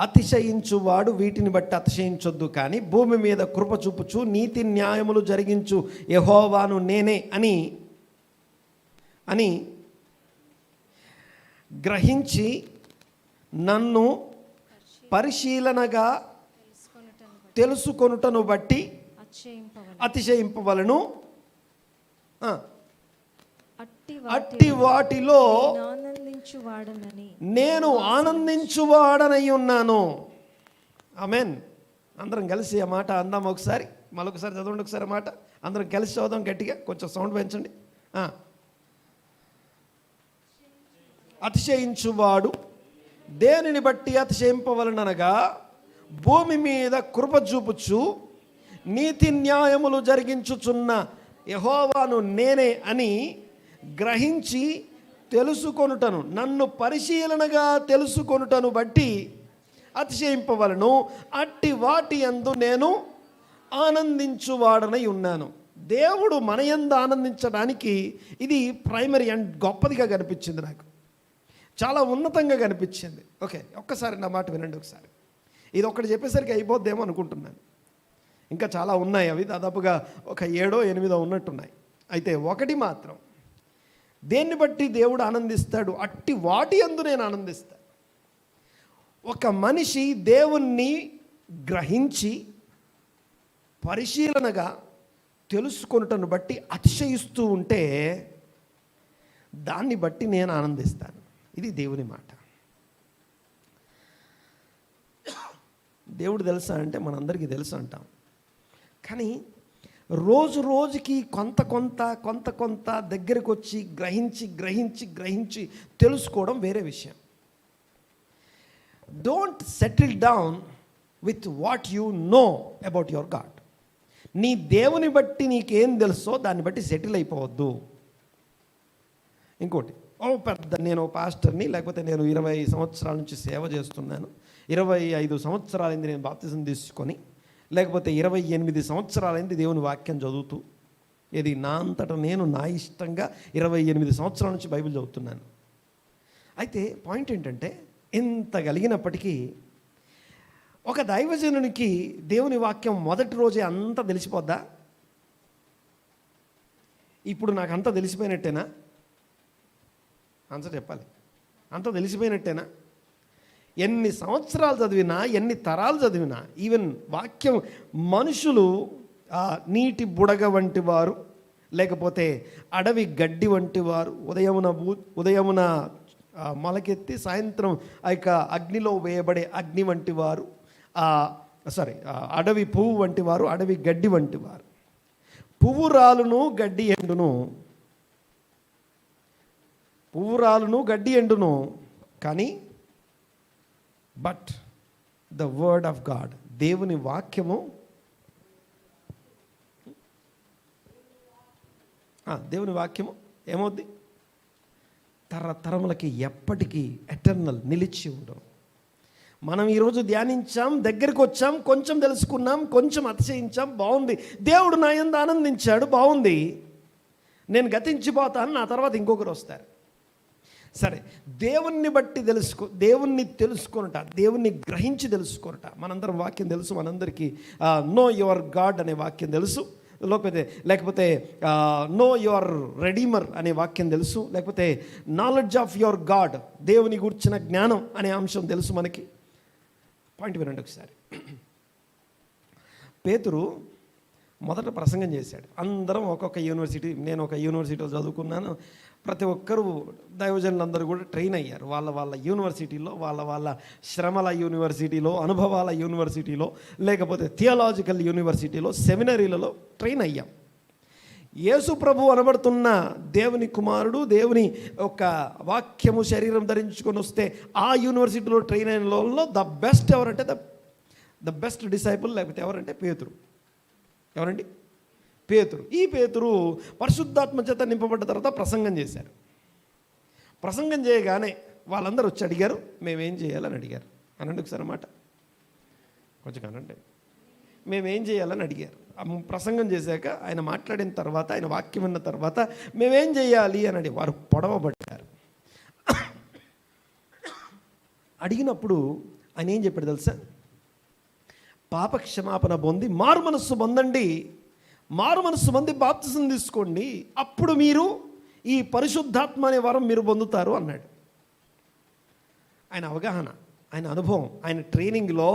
అతిశయించువాడు వీటిని బట్టి అతిశయించొద్దు, కానీ భూమి మీద కృప చూపుచు నీతి న్యాయములు జరిగించు యెహోవాను నేనే అని గ్రహించి నన్ను పరిశీలనగా తెలుసుకొనుటను బట్టి అతిశయింపవలను. అట్టి వాటిలో నేను ఆనందించువాడనై ఉన్నాను. ఆమేన్. అందరం కలిసి ఆ మాట అందాం ఒకసారి. మరొకసారి చదవండి ఒకసారి మాట. అందరం కలిసి చదువుదాం గట్టిగా, కొంచెం సౌండ్ పెంచండి. అతిశయించువాడు దేనిని బట్టి అతిశయింపవలననగా భూమి మీద కృప చూపుచు నీతి న్యాయములు జరిగించుచున్న యెహోవాను నేనే అని గ్రహించి తెలుసుకొనుటను, నన్ను పరిశీలనగా తెలుసుకొనుటను బట్టి అతిశయింపవలను. అట్టి వాటి యందు నేను ఆనందించువాడనై ఉన్నాను. దేవుడు మన యందు ఆనందించడానికి ఇది ప్రైమరీ అండ్ గొప్పదిగా కనిపించింది నాకు, చాలా ఉన్నతంగా కనిపించింది. ఓకే, ఒక్కసారి నా మాట వినండి ఒకసారి. ఇది ఒక్కటి చెప్పేసరికి అయిపోద్దేమో అనుకుంటున్నాను. ఇంకా చాలా ఉన్నాయి, అవి దాదాపుగా ఒక 7 or 8 ఉన్నట్టున్నాయి. అయితే ఒకటి మాత్రం, దేన్ని బట్టి దేవుడు ఆనందిస్తాడు? అట్టి వాటి యందు నేను ఆనందిస్తాను. ఒక మనిషి దేవుణ్ణి గ్రహించి పరిశీలనగా తెలుసుకొనుటను బట్టి అతిశయిస్తూ ఉంటే దాన్ని బట్టి నేను ఆనందిస్తాను. ఇది దేవుని మాట. దేవుడు తెలుసా అంటే మనందరికీ తెలుసు అంటాం, కానీ రోజు రోజుకి కొంత కొంత దగ్గరికి వచ్చి గ్రహించి తెలుసుకోవడం వేరే విషయం. Don't settle down with what you know about your God. నీ దేవుని బట్టి నీకేం తెలుసో దాన్ని బట్టి సెటిల్ అయిపోవద్దు. ఇంకోటి, నేను పాస్టర్ని, లేకపోతే నేను 20 సంవత్సరాల నుంచి సేవ చేస్తున్నాను, 25 సంవత్సరాలైంది నేను బాప్తిజం తీసుకొని, లేకపోతే 28 సంవత్సరాలైంది దేవుని వాక్యం చదువుతూ, ఇది నా అంతటా నేను నా ఇష్టంగా 28 సంవత్సరాల నుంచి బైబిల్ చదువుతున్నాను. అయితే పాయింట్ ఏంటంటే, ఇంత కలిగినప్పటికీ ఒక దైవజనునికి దేవుని వాక్యం మొదటి రోజే అంతా తెలిసిపోద్దా? ఇప్పుడు నాకు అంతా తెలిసిపోయినట్టేనా? ఆన్సర్ చెప్పాలి. అంతా తెలిసిపోయినట్టేనా? ఎన్ని సంవత్సరాలు చదివినా, ఎన్ని తరాలు చదివినా, ఈవెన్ వాక్యం మనుషులు నీటి బుడగ వంటి వారు, లేకపోతే అడవి గడ్డి వంటి వారు, ఉదయమున మొలకెత్తి సాయంత్రం ఆ యొక్క అగ్నిలో వేయబడే అగ్ని వంటి వారు, అడవి పువ్వు వంటి వారు, అడవి గడ్డి వంటి వారు. పువ్వు రాలును గడ్డి ఎండును, పువ్వు రాలును గడ్డి ఎండును, కానీ but the word of God, దేవుని వాక్యము, దేవుని వాక్యము ఏమవుద్ది? తరతరములకి ఎప్పటికీ ఎటర్నల్, నిలిచి ఉండవు. మనం ఈరోజు ధ్యానించాం, దగ్గరికి వచ్చాం, కొంచెం తెలుసుకున్నాం, కొంచెం అతిశయించాం, బాగుంది. దేవుడు నా యందు ఆనందించాడు, బాగుంది. నేను గతించిపోతాను, నా తర్వాత ఇంకొకరు వస్తారు. సరే, దేవుణ్ణి బట్టి దేవుణ్ణి తెలుసుకొనుట, దేవుణ్ణి గ్రహించి తెలుసుకొనుట. మనందరం వాక్యం తెలుసు, మనందరికీ నో యువర్ గాడ్ అనే వాక్యం తెలుసు, లేకపోతే నో యువర్ రెడీమర్ అనే వాక్యం తెలుసు, లేకపోతే నాలెడ్జ్ ఆఫ్ యువర్ గాడ్, దేవుని గురించిన జ్ఞానం అనే అంశం తెలుసు మనకి. పాయింట్ వినండి ఒకసారి. పేతురు మొదట ప్రసంగం చేశాడు. అందరం ఒక్కొక్క యూనివర్సిటీ, నేను ఒక యూనివర్సిటీలో చదువుకున్నాను, ప్రతి ఒక్కరూ దైవజనులందరూ కూడా ట్రైన్ అయ్యారు. వాళ్ళ యూనివర్సిటీలో, వాళ్ళ శ్రమల యూనివర్సిటీలో, అనుభవాల యూనివర్సిటీలో, లేకపోతే థియాలజికల్ యూనివర్సిటీలో, సెమినరీలలో ట్రైన్ అయ్యాం. యేసు ప్రభు అనబడుతున్న దేవుని కుమారుడు, దేవుని ఒక వాక్యము శరీరం ధరించుకొని వస్తే ఆ యూనివర్సిటీలో ట్రైన్ అయిన వాళ్ళలో ద బెస్ట్ ఎవరంటే ద బెస్ట్ డిసైపుల్, లేకపోతే ఎవరంటే పేతురు. ఎవరండి? పేతురు. ఈ పేతురు పరిశుద్ధాత్మ చేత నింపబడ్డ తర్వాత ప్రసంగం చేశారు. ప్రసంగం చేయగానే వాళ్ళందరూ వచ్చి అడిగారు, మేమేం చేయాలని అడిగారు. అనండి ఒకసారి మాట, కొంచెం అనండి. మేమేం చేయాలని అడిగారు. ప్రసంగం చేశాక ఆయన మాట్లాడిన తర్వాత, ఆయన వాక్యం విన్న తర్వాత మేమేం చేయాలి అని వారు పొడవబడ్డారు. అడిగినప్పుడు ఆయన ఏం చెప్పాడు తెలుసా? పాప క్షమాపణ పొంది మారు మనస్సు పొందండి, మారు మనస్సు పొంది బాప్తిసం తీసుకోండి, అప్పుడు మీరు ఈ పరిశుద్ధాత్మ అనే వరం మీరు పొందుతారు అన్నాడు. ఆయన అవగాహన, ఆయన అనుభవం, ఆయన ట్రైనింగ్లో,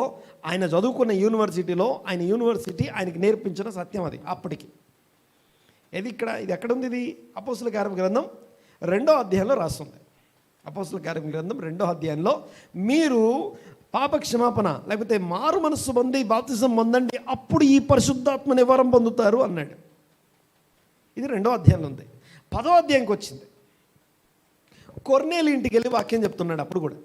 ఆయన చదువుకున్న యూనివర్సిటీలో, ఆయన యూనివర్సిటీ ఆయనకి నేర్పించిన సత్యం అది అప్పటికి. ఇది ఎక్కడుంది? ఇది అపోస్తుల కార్యముల గ్రంథం 2వ అధ్యాయంలో రాస్తుంది. అపోస్తుల కార్యముల గ్రంథం 2వ అధ్యాయంలో మీరు పాప క్షమాపణ లేకపోతే మారు మనస్సు పొంది బాప్తిజం పొందండి, అప్పుడు ఈ పరిశుద్ధాత్మ నివారం పొందుతారు అన్నాడు. ఇది 2వ అధ్యాయంలో ఉంది. 10వ అధ్యాయంకి వచ్చింది. కొర్నేలు ఇంటికి వెళ్ళి వాక్యం చెప్తున్నాడు. అప్పుడు కూడా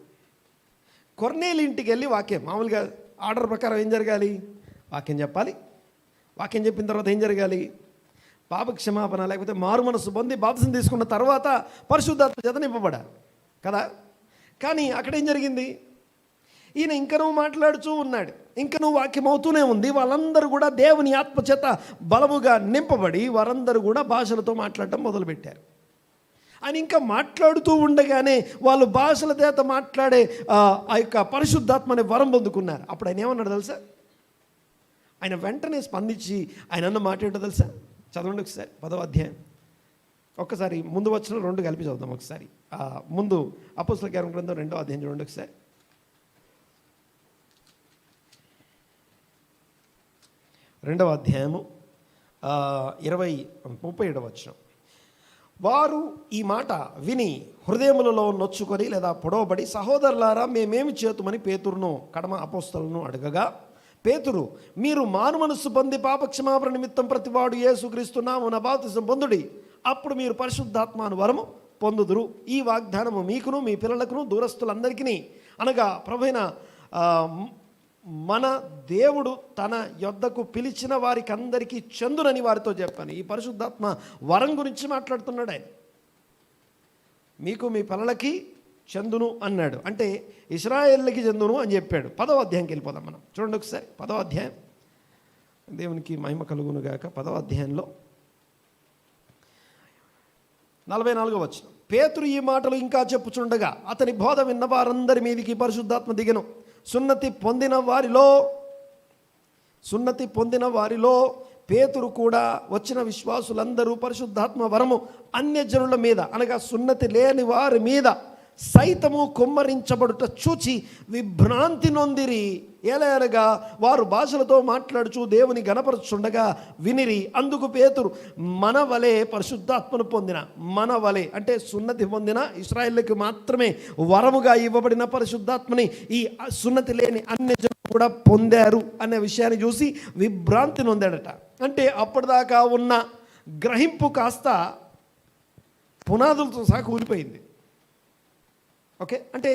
కొర్నేలు ఇంటికి వెళ్ళి వాక్యం, మామూలుగా ఆర్డర్ ప్రకారం ఏం జరగాలి? వాక్యం చెప్పాలి. వాక్యం చెప్పిన తర్వాత ఏం జరగాలి? పాప క్షమాపణ లేకపోతే మారు మనస్సు పొంది బాప్తిజం తీసుకున్న తర్వాత పరిశుద్ధాత్మ చేత నింపబడాలి కదా. కానీ అక్కడ ఏం జరిగింది? ఈయన ఇంకనూ మాట్లాడుతూ ఉన్నాడు, ఇంకనూ వాక్యం అవుతూనే ఉంది. వాళ్ళందరూ కూడా దేవుని ఆత్మ చేత బలముగా నింపబడి వారందరూ కూడా భాషలతో మాట్లాడటం మొదలుపెట్టారు. ఆయన ఇంకా మాట్లాడుతూ ఉండగానే వాళ్ళు భాషల చేత మాట్లాడే ఆ యొక్క పరిశుద్ధాత్మని వరం పొందుకున్నారు. అప్పుడు ఆయన ఏమన్నాడు తెలుసా? ఆయన వెంటనే స్పందించి ఆయన అన్న మాట ఏంటో తెలుసా? చదవండి ఒకసారి 10వ అధ్యాయం. ఒక్కసారి ముందు వచ్చిన 2 కలిపి చదువుదాం ఒకసారి. ముందు అపోస్తల కార్యముల గ్రంథం 2వ అధ్యాయం చూడండి ఒకసారి. 2వ అధ్యాయము 37వ వచనం. వారు ఈ మాట విని హృదయములలో నొచ్చుకొని లేదా పొడవబడి, సహోదరులారా మేమేమి చేతుమని పేతురును కడమ అపోస్తలను అడగగా, పేతురు, మీరు మారు మనస్సు పొంది పాపక్షమాపణ నిమిత్తం ప్రతివాడు యేసుక్రీస్తు నామమున బాప్తిసం పొందుడి, అప్పుడు మీరు పరిశుద్ధాత్మను వరము పొందుదురు. ఈ వాగ్దానము మీకును మీ పిల్లలకును దూరస్తులందరికీ, అనగా ప్రభువైన మన దేవుడు తన యొద్దకు పిలిచిన వారికి అందరికీ చెందునని వారితో చెప్పాను. ఈ పరిశుద్ధాత్మ వరం గురించి మాట్లాడుతున్నాడు ఆయన. మీకు మీ పిల్లలకి చెందును అన్నాడు, అంటే ఇశ్రాయేళ్ళకి చెందును అని చెప్పాడు. 10వ అధ్యాయంకి వెళ్ళిపోదాం మనం. చూడండి ఒకసారి 10వ అధ్యాయం. దేవునికి మహిమ కలుగును గాక. 10వ అధ్యాయంలో 44వ వచనం. పేతురు ఈ మాటలు ఇంకా చెప్పుచుండగా అతని బోధ విన్న వారందరి మీదికి పరిశుద్ధాత్మ దిగెను. సున్నతి పొందిన వారిలో పేతురు కూడా వచ్చిన విశ్వాసులందరూ పరిశుద్ధాత్మ వరము అన్యజనుల మీద, అనగా సున్నతి లేని వారి మీద సైతము కుమ్మరించబడుట చూచి విభ్రాంతి నొందిరి. ఎలాగనగా వారు భాషలతో మాట్లాడుచు దేవుని గణపరచుండగా వినిరి. అందుకు పేతురు, మన వలె పరిశుద్ధాత్మను పొందిన, మన వలె అంటే సున్నతి పొందిన ఇశ్రాయేలుకి మాత్రమే వరముగా ఇవ్వబడిన పరిశుద్ధాత్మని ఈ సున్నతి లేని అన్యజనులు కూడా పొందారు అనే విషయాన్ని చూసి విభ్రాంతి నొందాడట. అంటే అప్పటిదాకా ఉన్న గ్రహింపు కాస్త పునాదులతో సహా కూలిపోయింది. ఓకే, అంటే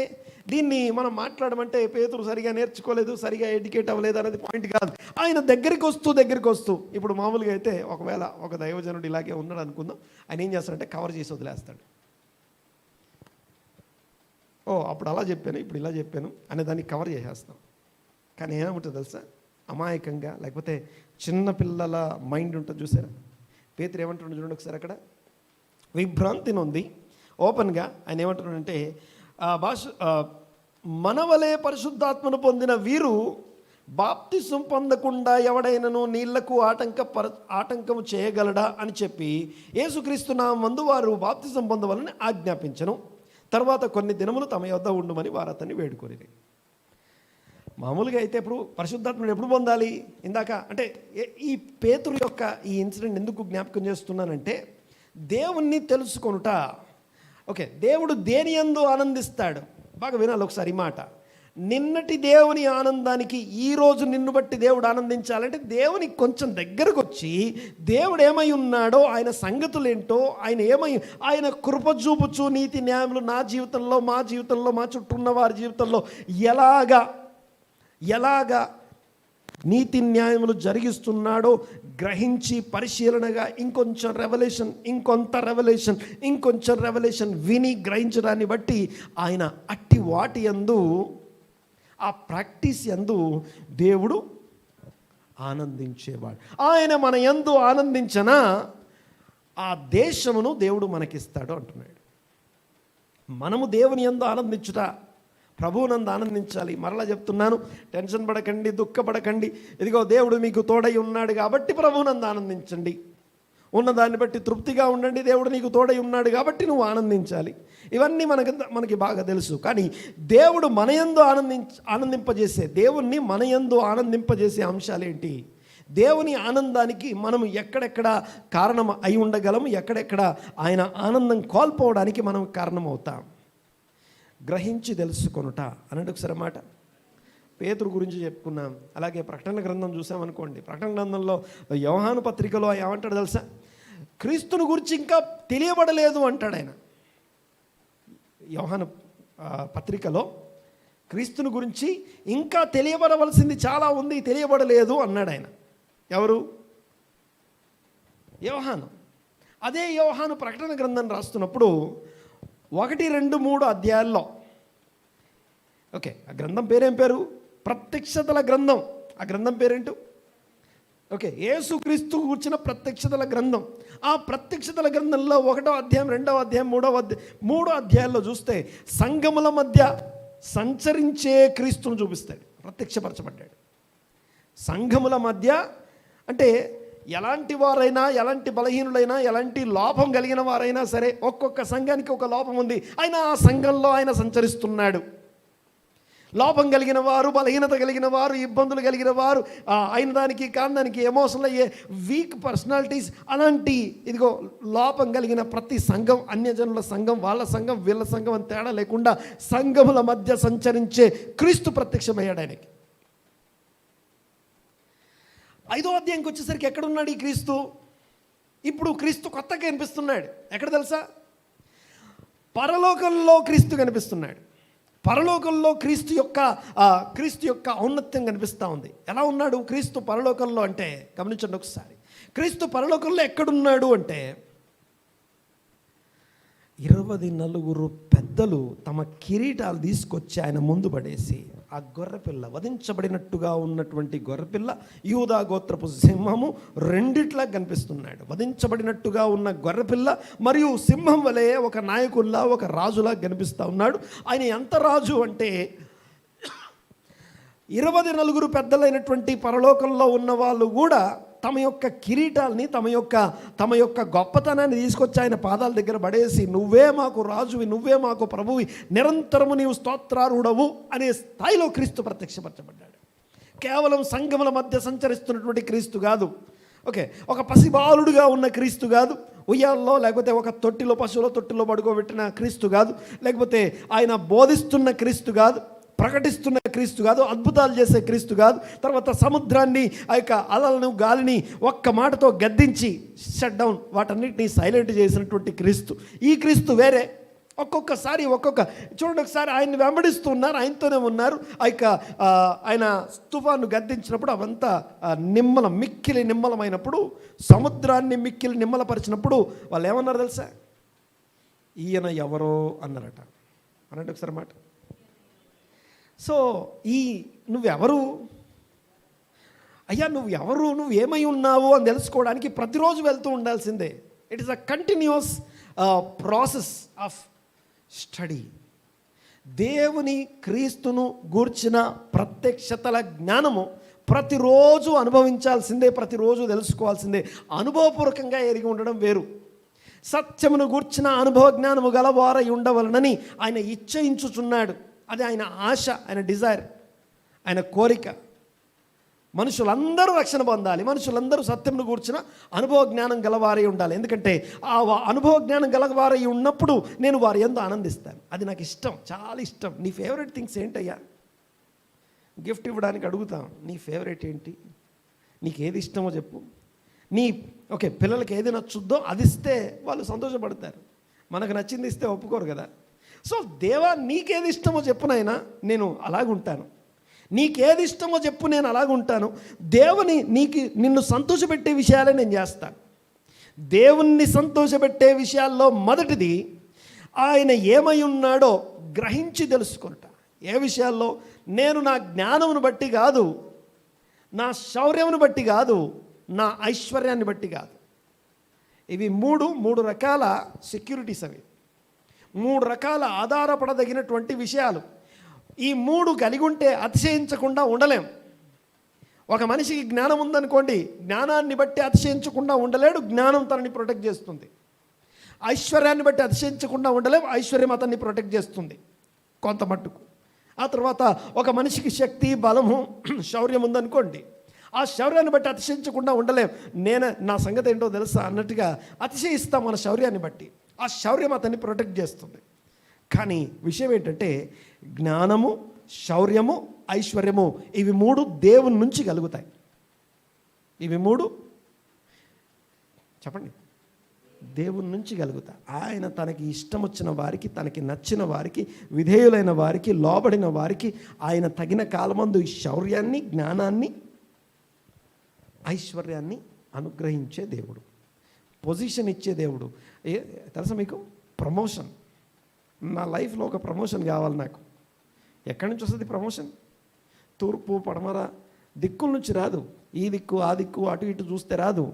దీన్ని మనం మాట్లాడమంటే పేతురు సరిగా నేర్చుకోలేదు, సరిగా ఎడ్యుకేట్ అవ్వలేదు అనేది పాయింట్ కాదు. ఆయన దగ్గరికి వస్తూ ఇప్పుడు మామూలుగా అయితే ఒకవేళ ఒక దైవజనుడు ఇలాగే ఉన్నాడు అనుకుందాం, ఆయన ఏం చేస్తాడంటే కవర్ చేసి వదిలేస్తాడు. అప్పుడు అలా చెప్పాను, ఇప్పుడు ఇలా చెప్పాను అనే దాన్ని కవర్ చేసేస్తాం. కానీ ఏముంటుంది తెలుసా? అమాయకంగా, లేకపోతే చిన్న పిల్లల మైండ్ ఉంటుంది చూసారా? పేతురు ఏమంటున్నాడు చూడండి ఒకసారి. అక్కడ విభ్రాంతి నొంది ఓపెన్గా ఆయన ఏమంటున్నాడంటే, మనవలే పరిశుద్ధాత్మను పొందిన వీరు బాప్తిసం పొందకుండా ఎవడైనను నీళ్లకు ఆటంకము చేయగలడా అని చెప్పి యేసుక్రీస్తు నామమందు వారు బాప్తిసం పొందవాలని ఆజ్ఞాపించను. తర్వాత కొన్ని దినములు తమ యొద్ద ఉండుమని వారు అతన్ని వేడుకొనిరి. మామూలుగా అయితే ఇప్పుడు పరిశుద్ధాత్మను ఎప్పుడు పొందాలి? ఇందాక అంటే ఈ పేతురు యొక్క ఈ ఇన్సిడెంట్ ఎందుకు జ్ఞాపకం చేస్తున్నానంటే, దేవుణ్ణి తెలుసుకొనుట. ఓకే, దేవుడు దేని యందు ఆనందిస్తాడు? బాగా వినాలి ఒకసారి ఈ మాట. నిన్నటి దేవుని ఆనందానికి ఈరోజు నిన్ను బట్టి దేవుడు ఆనందించాలంటే దేవునికి కొంచెం దగ్గరకు వచ్చి దేవుడు ఏమై ఉన్నాడో, ఆయన సంగతులు ఏంటో, ఆయన కృప చూపుచు నీతి న్యాయములు నా జీవితంలో, మా జీవితంలో, మా చుట్టూ ఉన్న వారి జీవితంలో ఎలాగా నీతి న్యాయములు జరిగిస్తున్నాడో గ్రహించి పరిశీలనగా ఇంకొంచెం రెవల్యూషన్ విని గ్రహించడాన్ని బట్టి ఆయన అట్టి వాటి యందు, ఆ ప్రాక్టీస్ యందు దేవుడు ఆనందించేవాడు. ఆయన మన యందు ఆనందించనా ఆ దేశమును దేవుడు మనకిస్తాడు అంటున్నాడు. మనము దేవుని యందు ఆనందించుట, ప్రభువునందు ఆనందించాలి. మరలా చెప్తున్నాను, టెన్షన్ పడకండి, దుఃఖపడకండి. ఇదిగో దేవుడు మీకు తోడై ఉన్నాడు కాబట్టి ప్రభువునందు ఆనందించండి. ఉన్నదాన్ని బట్టి తృప్తిగా ఉండండి. దేవుడు నీకు తోడై ఉన్నాడు కాబట్టి నువ్వు ఆనందించాలి. ఇవన్నీ మనకి బాగా తెలుసు. కానీ దేవుడు మనయందు ఆనందింపజేసే, దేవుణ్ణి మనయందు ఆనందింపజేసే అంశాలు ఏంటి? దేవుని ఆనందానికి మనం ఎక్కడెక్కడ కారణం అయి ఉండగలము, ఎక్కడెక్కడ ఆయన ఆనందం కోల్పోవడానికి మనం కారణమవుతాం. గ్రహించి తెలుసుకొనుట అన్నట్టు ఒకసారి మాట. పేతురు గురించి చెప్పుకున్నాం. అలాగే ప్రకటన గ్రంథం చూసామనుకోండి. ప్రకటన గ్రంథంలో యోహాను పత్రికలో ఏమంటాడు తెలుసా? క్రీస్తుని గురించి ఇంకా తెలియబడలేదు అంటాడు ఆయన. యోహాను పత్రికలో క్రీస్తుని గురించి ఇంకా తెలియబడవలసింది చాలా ఉంది, తెలియబడలేదు అన్నాడు ఆయన. ఎవరు? యోహాను. అదే యోహాను ప్రకటన గ్రంథం రాస్తున్నప్పుడు 1, 2, 3 అధ్యాయాల్లో, ఓకే, ఆ గ్రంథం పేరేం పేరు? ప్రత్యక్షతల గ్రంథం. ఆ గ్రంథం పేరేంటో? ఓకే, యేసుక్రీస్తు కూర్చున్న ప్రత్యక్షతల గ్రంథం. ఆ ప్రత్యక్షతల గ్రంథంలో 1వ అధ్యాయం, 2వ అధ్యాయం, 3వ అధ్యాయం, 3 అధ్యాయాల్లో చూస్తే సంఘముల మధ్య సంచరించే క్రీస్తును చూపిస్తాడు, ప్రత్యక్షపరచబడ్డాడు. సంఘముల మధ్య అంటే ఎలాంటి వారైనా, ఎలాంటి బలహీనులైనా, ఎలాంటి లోపం కలిగిన వారైనా సరే, ఒక్కొక్క సంఘానికి ఒక లోపం ఉంది. ఆయన ఆ సంఘంలో ఆయన సంచరిస్తున్నాడు. లోపం కలిగిన వారు, బలహీనత కలిగిన వారు, ఇబ్బందులు కలిగిన వారు, అయిన దానికి కాని దానికి ఎమోషనల్ అయ్యే వీక్ పర్సనాలిటీస్, అలాంటి ఇదిగో లోపం కలిగిన ప్రతి సంఘం, అన్యజనుల సంఘం, వాళ్ళ సంఘం, వీళ్ళ సంఘం అని తేడా లేకుండా సంఘముల మధ్య సంచరించే క్రీస్తు ప్రత్యక్షమయ్యాడు ఆయనకి. 5వ అధ్యాయంకి వచ్చేసరికి ఎక్కడున్నాడు ఈ క్రీస్తు? ఇప్పుడు క్రీస్తు కొత్తగా కనిపిస్తున్నాడు. ఎక్కడ తెలుసా? పరలోకంలో క్రీస్తు కనిపిస్తున్నాడు. పరలోకంలో క్రీస్తు యొక్క ఔన్నత్యం కనిపిస్తూ ఉంది. ఎలా ఉన్నాడు క్రీస్తు పరలోకంలో అంటే గమనించండి ఒకసారి. క్రీస్తు పరలోకంలో ఎక్కడున్నాడు అంటే 24 పెద్దలు తమ కిరీటాలు తీసుకొచ్చి ఆయన ముందు పడేసి, ఆ గొర్రెపిల్ల, వధించబడినట్టుగా ఉన్నటువంటి గొర్రెపిల్ల, యూదా గోత్రపు సింహము రెండిట్లా కనిపిస్తున్నాడు. వధించబడినట్టుగా ఉన్న గొర్రెపిల్ల మరియు సింహం వలె ఒక నాయకుల్లా, ఒక రాజులా కనిపిస్తూ ఉన్నాడు. ఆయన ఎంత రాజు అంటే 24 పెద్దలైనటువంటి పరలోకంలో ఉన్న వాళ్ళు కూడా తమ యొక్క కిరీటాలని, తమ యొక్క గొప్పతనాన్ని తీసుకొచ్చి ఆయన పాదాల దగ్గర పడేసి, నువ్వే మాకు రాజువి, నువ్వే మాకు ప్రభువి, నిరంతరము నీవు స్తోత్రారుడవు అనే స్థాయిలో క్రీస్తు ప్రత్యక్షపరచబడ్డాడు. కేవలం సంఘముల మధ్య సంచరిస్తున్నటువంటి క్రీస్తు కాదు. ఓకే, ఒక పసిబాలుడుగా ఉన్న క్రీస్తు కాదు. ఉయ్యాల్లో లేకపోతే ఒక తొట్టిలో, పశువుల తొట్టిలో పడుకోబెట్టిన క్రీస్తు కాదు. లేకపోతే ఆయన బోధిస్తున్న క్రీస్తు కాదు, ప్రకటిస్తున్న క్రీస్తు కాదు, అద్భుతాలు చేసే క్రీస్తు కాదు. తర్వాత సముద్రాన్ని, ఆ యొక్క అలలను, గాలిని ఒక్క మాటతో గద్దించి షట్ డౌన్, వాటన్నిటిని సైలెంట్ చేసినటువంటి క్రీస్తు. ఈ క్రీస్తు వేరే. ఒక్కొక్కసారి చూడండి, ఒకసారి ఆయన్ని వెంబడిస్తూ ఉన్నారు, ఆయనతోనే ఉన్నారు. ఆయన తుఫాను గద్దించినప్పుడు అవంతా మిక్కిలి నిమ్మలమైనప్పుడు, సముద్రాన్ని మిక్కిలి నిమ్మలపరిచినప్పుడు వాళ్ళు ఏమన్నారు తెలుసా? ఈయన ఎవరో అన్నారట. అన్నట్టు ఒకసారి మాట. సో నువ్వెవరు అయ్యా, నువ్వెవరు, నువ్వు ఏమై ఉన్నావు అని తెలుసుకోవడానికి ప్రతిరోజు వెళ్తూ ఉండాల్సిందే. It is a continuous process of study. దేవుని క్రీస్తును గూర్చిన ప్రత్యక్షతల జ్ఞానము ప్రతిరోజు అనుభవించాల్సిందే, ప్రతిరోజు తెలుసుకోవాల్సిందే. అనుభవపూర్వకంగా ఎరిగి ఉండడం వేరు. సత్యమును గూర్చిన అనుభవ జ్ఞానము గలవారై ఉండవలనని ఆయన ఇచ్చయించుచున్నాడు. అది ఆయన ఆశ, ఆయన డిజైర్, ఆయన కోరిక. మనుషులందరూ రక్షణ పొందాలి, మనుషులందరూ సత్యంను గూర్చిన అనుభవ జ్ఞానం గలవారై ఉండాలి. ఎందుకంటే ఆ అనుభవ జ్ఞానం గలవారై ఉన్నప్పుడు నేను వారి యందు ఆనందిస్తాను. అది నాకు ఇష్టం, చాలా ఇష్టం. నీ ఫేవరెట్ థింగ్స్ ఏంటయ్యా? గిఫ్ట్ ఇవ్వడానికి అడుగుతాం, నీ ఫేవరెట్ ఏంటి, నీకు ఏది ఇష్టమో చెప్పు. ఓకే, పిల్లలకి ఏది నచ్చుద్దో అది ఇస్తే వాళ్ళు సంతోషపడతారు. మనకు నచ్చింది ఇస్తే ఒప్పుకోరు కదా. సో దేవా, నీకేది ఇష్టమో చెప్పు నాయనా, నేను అలాగుంటాను. నీకేది ఇష్టమో చెప్పు, నేను అలాగుంటాను. దేవుని నిన్ను సంతోషపెట్టే విషయాలే నేను చేస్తాను. దేవుణ్ణి సంతోషపెట్టే విషయాల్లో మొదటిది ఆయన ఏమై ఉన్నాడో గ్రహించి తెలుసుకుంటా. ఏ విషయాల్లో? నేను నా జ్ఞానమును బట్టి కాదు, నా శౌర్యమును బట్టి కాదు, నా ఐశ్వర్యాన్ని బట్టి కాదు. ఇవి మూడు రకాల సెక్యూరిటీస్. అవి 3 రకాల ఆధారపడదగినటువంటి విషయాలు. ఈ 3 కలిగి ఉంటే అతిశయించకుండా ఉండలేం. ఒక మనిషికి జ్ఞానం ఉందనుకోండి, జ్ఞానాన్ని బట్టి అతిశయించకుండా ఉండలేడు, జ్ఞానం తనని ప్రొటెక్ట్ చేస్తుంది. ఐశ్వర్యాన్ని బట్టి అతిశయించకుండా ఉండలేం, ఐశ్వర్యం అతన్ని ప్రొటెక్ట్ చేస్తుంది కొంత మట్టుకు. ఆ తర్వాత ఒక మనిషికి శక్తి, బలము, శౌర్యం ఉందనుకోండి, ఆ శౌర్యాన్ని బట్టి అతిశయించకుండా ఉండలేం. నా సంగతి ఏంటో తెలుసా అన్నట్టుగా అతిశయిస్తాం మన శౌర్యాన్ని బట్టి. ఆ శౌర్యం అతన్ని ప్రొటెక్ట్ చేస్తుంది. కానీ విషయం ఏంటంటే జ్ఞానము, శౌర్యము, ఐశ్వర్యము ఇవి 3 దేవుని నుంచి కలుగుతాయి. ఇవి 3 చెప్పండి, దేవుని నుంచి కలుగుతాయి. ఆయన తనకి ఇష్టం వచ్చిన వారికి, తనకి నచ్చిన వారికి, విధేయులైన వారికి, లోబడిన వారికి ఆయన తగిన కాలమందు ఈ శౌర్యాన్ని, జ్ఞానాన్ని, ఐశ్వర్యాన్ని అనుగ్రహించే దేవుడు, పొజిషన్ ఇచ్చే దేవుడు. తెలుసా మీకు, ప్రమోషన్. నా లైఫ్లో ఒక ప్రమోషన్ కావాలి నాకు. ఎక్కడి నుంచి వస్తుంది ప్రమోషన్? తూర్పు, పడమర దిక్కుల నుంచి రాదు. ఈ దిక్కు, ఆ దిక్కు, అటు ఇటు చూస్తే రాదు.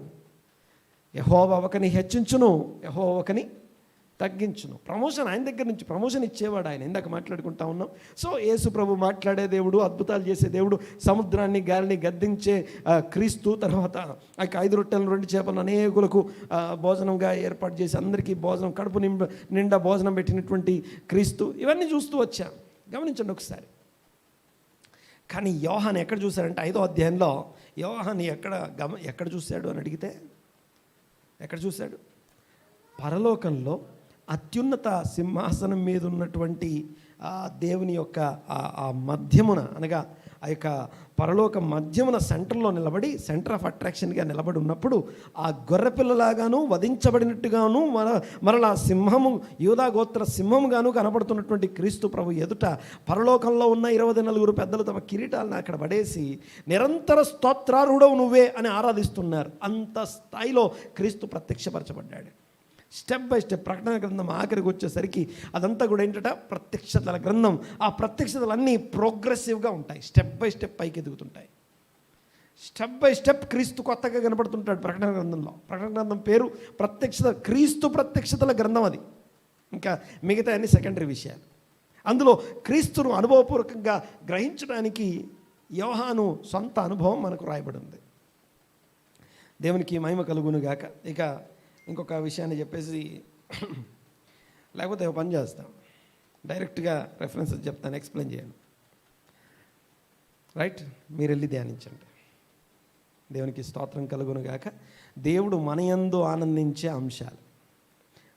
యెహోవా ఒకని హెచ్చించును, యెహోవా ఒకని తగ్గించును. ప్రమోషన్ ఆయన దగ్గర నుంచి, ప్రమోషన్ ఇచ్చేవాడు ఆయన. ఇందాక మాట్లాడుకుంటా ఉన్నాం. సో యేసు ప్రభు మాట్లాడే దేవుడు, అద్భుతాలు చేసే దేవుడు, సముద్రాన్ని, గాలిని గద్దించే క్రీస్తు, తర్వాత 5 రొట్టెలను 2 చేపలను అనేకులకు భోజనంగా ఏర్పాటు చేసి అందరికీ భోజనం, కడుపు నిండా భోజనం పెట్టినటువంటి క్రీస్తు. ఇవన్నీ చూస్తూ వచ్చాం. గమనించండి ఒకసారి. కానీ యోహాను ఎక్కడ చూశాడంటే 5వ అధ్యాయంలో యోహాను ఎక్కడ చూశాడు అని అడిగితే, ఎక్కడ చూశాడు? పరలోకంలో అత్యున్నత సింహాసనం మీద ఉన్నటువంటి దేవుని యొక్క ఆ మధ్యమున, అనగా ఆ యొక్క పరలోక మధ్యమున సెంటర్లో నిలబడి, సెంటర్ ఆఫ్ అట్రాక్షన్గా నిలబడి ఉన్నప్పుడు ఆ గొర్రెపిల్లలాగాను, వధించబడినట్టుగాను, మరలా సింహము, యూదా గోత్ర సింహముగాను కనబడుతున్నటువంటి క్రీస్తు ప్రభు ఎదుట పరలోకంలో ఉన్న 24 పెద్దలు తమ కిరీటాలను అక్కడ పడేసి నిరంతర స్తోత్రారుడవు నువ్వే అని ఆరాధిస్తున్నారు. అంత స్థాయిలో క్రీస్తు ప్రత్యక్షపరచబడ్డాడు. స్టెప్ బై స్టెప్ ప్రకటన గ్రంథం ఆఖరికి వచ్చేసరికి అదంతా కూడా ఏంటంట, ప్రత్యక్షతల గ్రంథం. ఆ ప్రత్యక్షతలన్నీ ప్రోగ్రెసివ్గా ఉంటాయి, స్టెప్ బై స్టెప్ పైకి ఎదుగుతుంటాయి. స్టెప్ బై స్టెప్ క్రీస్తు కొత్తగా కనపడుతుంటాడు ప్రకటన గ్రంథంలో. ప్రకటన గ్రంథం పేరు ప్రత్యక్షత, క్రీస్తు ప్రత్యక్షతల గ్రంథం అది. ఇంకా మిగతా అన్ని సెకండరీ విషయాలు. అందులో క్రీస్తును అనుభవపూర్వకంగా గ్రహించడానికి యోహాను సొంత అనుభవం మనకు రాయబడి ఉంది. దేవునికి మహిమ కలుగునుగాక. ఇక ఇంకొక విషయాన్ని చెప్పేసి, లేకపోతే ఒక పని చేస్తాం, డైరెక్ట్గా రెఫరెన్సెస్ చెప్తాను, ఎక్స్ప్లెయిన్ చేయను. రైట్, మీరు వెళ్ళి ధ్యానించండి. దేవునికి స్తోత్రం కలుగునుగాక. దేవుడు మనయందు ఆనందించే అంశాలు,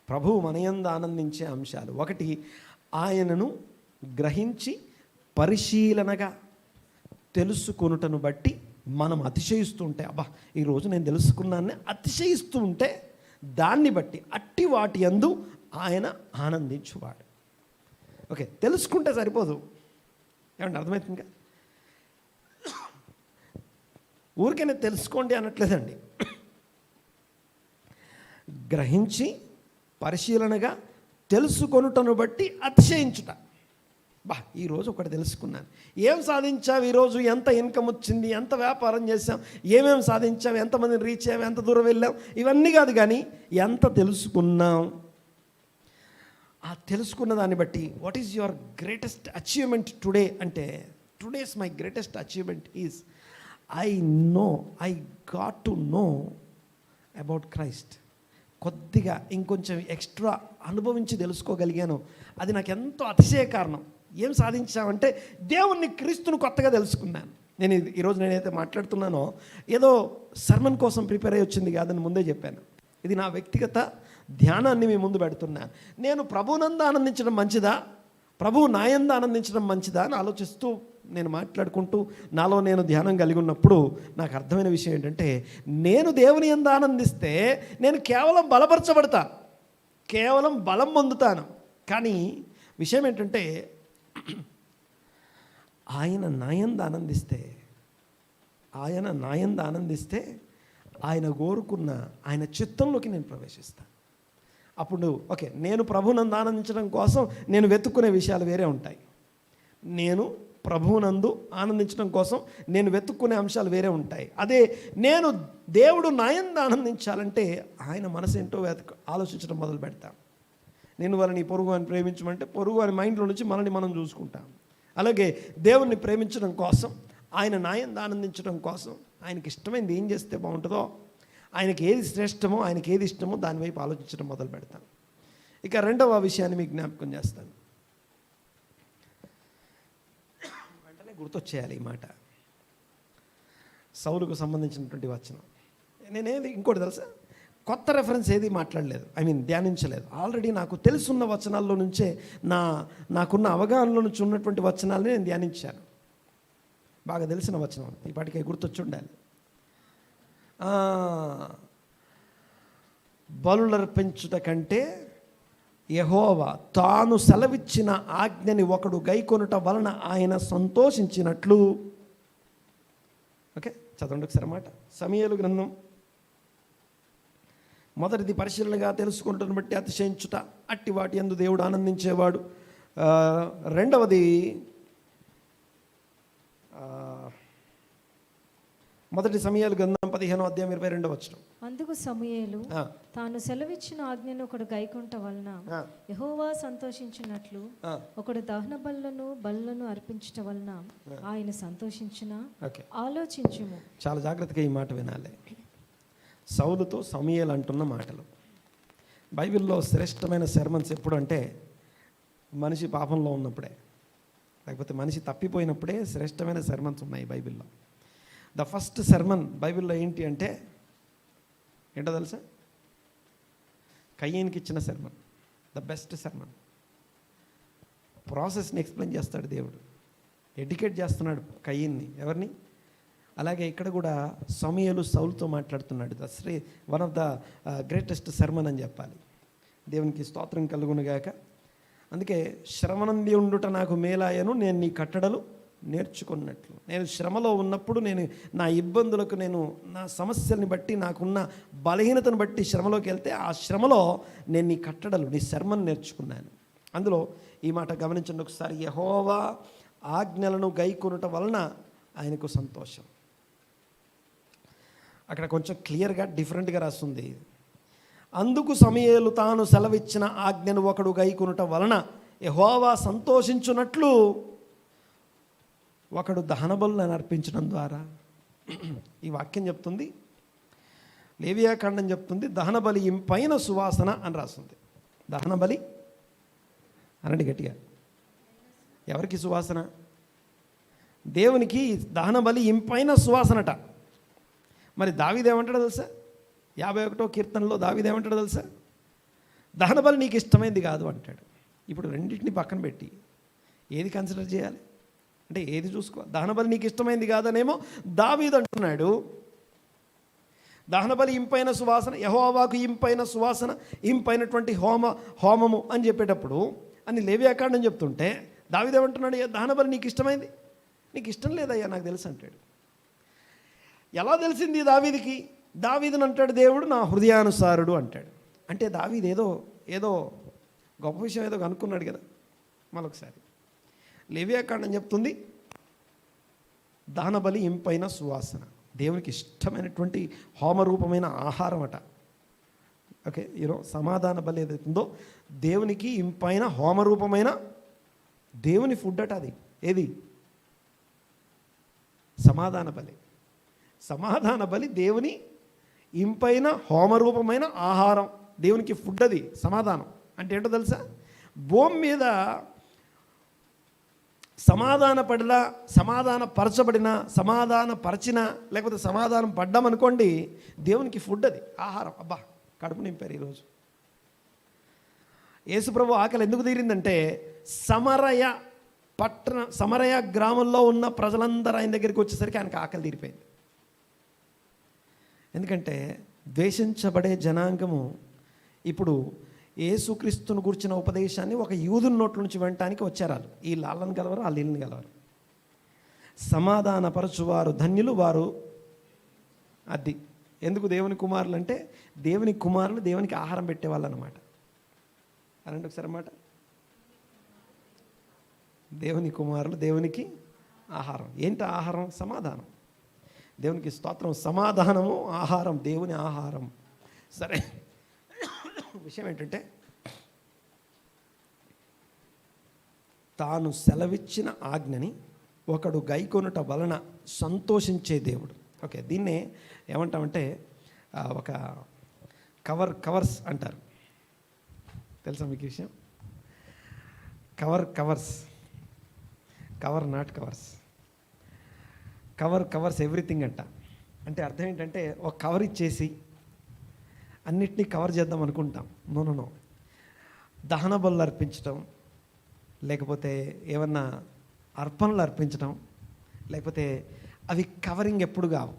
ప్రభువు మనయందు ఆనందించే అంశాలు. 1, ఆయనను గ్రహించి పరిశీలనగా తెలుసుకొనుటను బట్టి మనం అతిశయిస్తూ ఉంటే, అబ్బా ఈరోజు నేను తెలుసుకున్నానని అతిశయిస్తూ ఉంటే, దాన్ని బట్టి అట్టి వాటి యందు ఆయన ఆనందించువాడు. ఓకే, తెలుసుకుంటే సరిపోదు. ఏమంటే అర్థమవుతుందిగా? ఊరికైనా తెలుసుకోండి అనట్లేదండి. గ్రహించి పరిశీలనగా తెలుసుకొనుటను బట్టి అతిశయించుట. ఈరోజు ఒకటి తెలుసుకున్నాను. ఏం సాధించావు ఈరోజు? ఎంత ఇన్కమ్ వచ్చింది? ఎంత వ్యాపారం చేసాం? ఏమేమి సాధించావు? ఎంతమందిని రీచ్ అయ్యావు? ఎంత దూరం వెళ్ళాం? ఇవన్నీ కాదు, కానీ ఎంత తెలుసుకున్నాం. ఆ తెలుసుకున్న దాన్ని బట్టి what is your greatest achievement today అంటే, today's my greatest achievement is I got to know about Christ. కొద్దిగా ఇంకొంచెం ఎక్స్ట్రా అనుభవించి తెలుసుకోగలిగాను. అది నాకు ఎంతో అతిశయ కారణం. ఏం సాధించామంటే దేవుణ్ణి, క్రీస్తును కొత్తగా తెలుసుకున్నాను. ఈరోజు నేనైతే మాట్లాడుతున్నానో ఏదో సర్మన్ కోసం ప్రిపేర్ అయ్యి వచ్చింది కాదని ముందే చెప్పాను. ఇది నా వ్యక్తిగత ధ్యానాన్ని మీ ముందు పెడుతున్నాను. నేను ప్రభువునందు ఆనందించడం మంచిదా, ప్రభువు నాయందు ఆనందించడం మంచిదా అని ఆలోచిస్తూ నేను మాట్లాడుకుంటూ నాలో నేను ధ్యానం కలిగి ఉన్నప్పుడు నాకు అర్థమైన విషయం ఏంటంటే, నేను దేవుని యందు ఆనందిస్తే నేను కేవలం బలపరచబడతా, కేవలం బలం పొందుతాను. కానీ విషయం ఏంటంటే, ఆయన నాయందు ఆనందిస్తే ఆయన కోరుకున్న ఆయన చిత్తంలోకి నేను ప్రవేశిస్తాను. అప్పుడు ఓకే, నేను ప్రభువునందు ఆనందించడం కోసం నేను వెతుక్కునే విషయాలు వేరే ఉంటాయి. నేను ప్రభువునందు ఆనందించడం కోసం నేను వెతుక్కునే అంశాలు వేరే ఉంటాయి. అదే నేను దేవుడు నాయందు ఆనందించాలంటే ఆయన మనసు ఏంటో ఆలోచించడం మొదలు పెడతాం. నేను వాళ్ళని పొరుగు అని ప్రేమించమంటే పొరుగు అని మైండ్లో నుంచి మనల్ని మనం చూసుకుంటాం. అలాగే దేవుణ్ణి ప్రేమించడం కోసం, ఆయన న్యాయం ఆనందించడం కోసం, ఆయనకి ఇష్టమైనది ఏం చేస్తే బాగుంటుందో, ఆయనకి ఏది శ్రేష్టమో, ఆయనకి ఏది ఇష్టమో దాని వైపు ఆలోచించడం మొదలు పెడతాను. ఇక రెండవ విషయాన్ని మీకు జ్ఞాపకం చేస్తాను. వెంటనే గుర్తొచ్చేయాలి ఈ మాట, సౌలుకు సంబంధించినటువంటి వచనం. నేనేది ఇంకోటి తెలుసా, కొత్త రెఫరెన్స్ ఏది మాట్లాడలేదు, ధ్యానించలేదు. ఆల్రెడీ నాకు తెలుసున్న వచనాల్లో నుంచే నాకున్న అవగాహనలో నుంచి ఉన్నటువంటి వచనాలని నేను ధ్యానించాను. బాగా తెలిసిన వచనం, ఇప్పటికే గుర్తొచ్చి ఉండాలి. బలులర్పించుట కంటే యెహోవా తాను సెలవిచ్చిన ఆజ్ఞని ఒకడు గైకొనుట వలన ఆయన సంతోషించినట్లు. ఓకే, చదవండి ఒకసారి మాట. సమూయేలు గ్రంథం, మొదటిది పరిశీలనగా తెలుసుకుంటున్న బట్టి అతిశయించుట, అట్టి వాటి యందు దేవుడు ఆనందించేవాడు. రెండవది మొదటి సమూయేలు గ్రంథం 15వ అధ్యాయం 22వ వచనం. అందుకు సమూయేలు తాను సెలవిచ్చిన ఆజ్ఞను ఒకడు గైకొనుట వలన యెహోవా సంతోషించినట్లు ఒకడు దహన బలులను అర్పించుట వలన ఆయన సంతోషించునా, ఆలోచించుము. చాలా జాగ్రత్తగా ఈ మాట వినాలి. సౌలుతో సమూయేలు అంటున్న మాటలు. బైబిల్లో శ్రేష్టమైన సెర్మన్స్ ఎప్పుడు అంటే మనిషి పాపంలో ఉన్నప్పుడే, లేకపోతే మనిషి తప్పిపోయినప్పుడే శ్రేష్టమైన సెర్మన్స్ ఉన్నాయి బైబిల్లో. ద ఫస్ట్ సెర్మన్ బైబిల్లో ఏంటి అంటే ఏంటో తెలుసా? కయ్యన్కి ఇచ్చిన సెర్మన్, ద బెస్ట్ సెర్మన్. ప్రాసెస్ని ఎక్స్ప్లెయిన్ చేస్తాడు దేవుడు, ఎడ్యుకేట్ చేస్తున్నాడు కయ్యన్ని. ఎవరిని? అలాగే ఇక్కడ కూడా సమూయేలు సౌలుతో మాట్లాడుతున్నాడు. One of the greatest sermon అని చెప్పాలి. దేవునికి స్తోత్రం కలుగునుగాక. అందుకే శ్రమనంది ఉండుట నాకు మేలాయను, నేను నీ కట్టడలు నేర్చుకున్నట్లు. నేను శ్రమలో ఉన్నప్పుడు, నేను నా ఇబ్బందులకు, నేను నా సమస్యల్ని బట్టి, నాకున్న బలహీనతను బట్టి శ్రమలోకి వెళ్తే, ఆ శ్రమలో నేను నీ కట్టడలు, నీ శర్మను నేర్చుకున్నాను. అందులో ఈ మాట గమనించండి ఒకసారి. యెహోవా ఆజ్ఞలను గైకొనుట వలన ఆయనకు సంతోషం. అక్కడ కొంచెం క్లియర్గా డిఫరెంట్గా రాస్తుంది. అందుకు సమూయేలు తాను సెలవిచ్చిన ఆజ్ఞను ఒకడు గైకొనుట వలన యెహోవా సంతోషించున్నట్లు ఒకడు దహనబలులను అర్పించడం ద్వారా. ఈ వాక్యం చెప్తుంది, లేవియాకాండం చెప్తుంది, దహనబలి ఇంపైన సువాసన అని రాస్తుంది. దహనబలి అనండి గట్టిగా. ఎవరికి సువాసన? దేవునికి దహనబలి ఇంపైన సువాసనట. మరి దావీదు ఏమంటాడో తెలుసా? 51వ కీర్తనలో దావీదు ఏమంటాడో తెలుసా? దహనబలి నీకు ఇష్టమైంది కాదు అంటాడు. ఇప్పుడు రెండింటిని పక్కన పెట్టి ఏది కన్సిడర్ చేయాలి అంటే ఏది చూసుకోవాలి? దహనబలి నీకు ఇష్టమైంది కాదనేమో దావీదు అంటున్నాడు. దహనబలి ఇంపైన సువాసన, యెహోవాకు ఇంపైన సువాసన, ఇంపైనటువంటి హోమము అని చెప్పేటప్పుడు అని లేవియాకాండం చెప్తుంటే దావీదు ఏమంటున్నాడు? దహనబలి నీకు ఇష్టమైంది, నీకు ఇష్టం లేదయ్యా నాకు తెలుసు అంటాడు. ఎలా తెలిసింది దావీదుకి? దావీదుని అంటాడు దేవుడు నా హృదయానుసారుడు అంటాడు. అంటే దావీదు ఏదో గొప్ప విషయం ఏదో కనుక్కున్నాడు కదా. మరొకసారి లేవియాకాండం చెప్తుంది దహనబలి ఇంపైన సువాసన, దేవునికి ఇష్టమైనటువంటి హోమరూపమైన ఆహారం అట. ఓకే, సమాధాన బలి ఏదైతుందో దేవునికి ఇంపైన హోమరూపమైన దేవుని ఫుడ్ అట. అది ఏది? సమాధాన బలి. సమాధాన బలి దేవుని ఇంపైన హోమరూపమైన ఆహారం, దేవునికి ఫుడ్. అది సమాధానం అంటే ఏంటో తెలుసా? భూమి మీద సమాధానపరిచిన లేకపోతే సమాధానం పడ్డామనుకోండి, దేవునికి ఫుడ్, అది ఆహారం. అబ్బా కడుపు నింపారు ఈరోజు. యేసుప్రభు ఆకలి ఎందుకు తీరిందంటే సమరయ గ్రామంలో ఉన్న ప్రజలందరూ ఆయన దగ్గరికి వచ్చేసరికి ఆయనకు ఆకలి తీరిపోయింది. ఎందుకంటే ద్వేషించబడే జనాంగము ఇప్పుడు యేసుక్రీస్తును గురించిన ఉపదేశాన్ని ఒక యూదుని నోట్ల నుంచి వినటానికి వచ్చారు. ఈ లాళ్ళను గలవరు, ఆ నీళ్ళని గలవరు. సమాధానపరచువారు ధన్యులు వారు. అది ఎందుకు దేవుని కుమారులు అంటే, దేవుని కుమారులు దేవునికి ఆహారం పెట్టేవాళ్ళు అన్నమాట. అనండి ఒకసారి అన్నమాట. దేవుని కుమారులు దేవునికి ఆహారం. ఏంటి ఆహారం? సమాధానం. దేవునికి స్తోత్రం. సమాధానము ఆహారం, దేవుని ఆహారం. సరే, విషయం ఏంటంటే తాను సెలవిచ్చిన ఆజ్ఞని ఒకడు గైకొనుట వలన సంతోషించే దేవుడు. ఓకే, దీన్నే ఏమంటామంటే ఒక కవర్స్ అంటారు. తెలుసా మీకు విషయం? కవర్ నాట్ కవర్స్ ఎవ్రీథింగ్ అంట. అంటే అర్థం ఏంటంటే ఒక కవర్ ఇచ్చేసి అన్నిటినీ కవర్ చేద్దాం అనుకుంటాం. నో, దహన బలులు అర్పించటం, లేకపోతే ఏమన్నా అర్పణలు అర్పించటం, లేకపోతే అవి కవరింగ్ ఎప్పుడు కావు.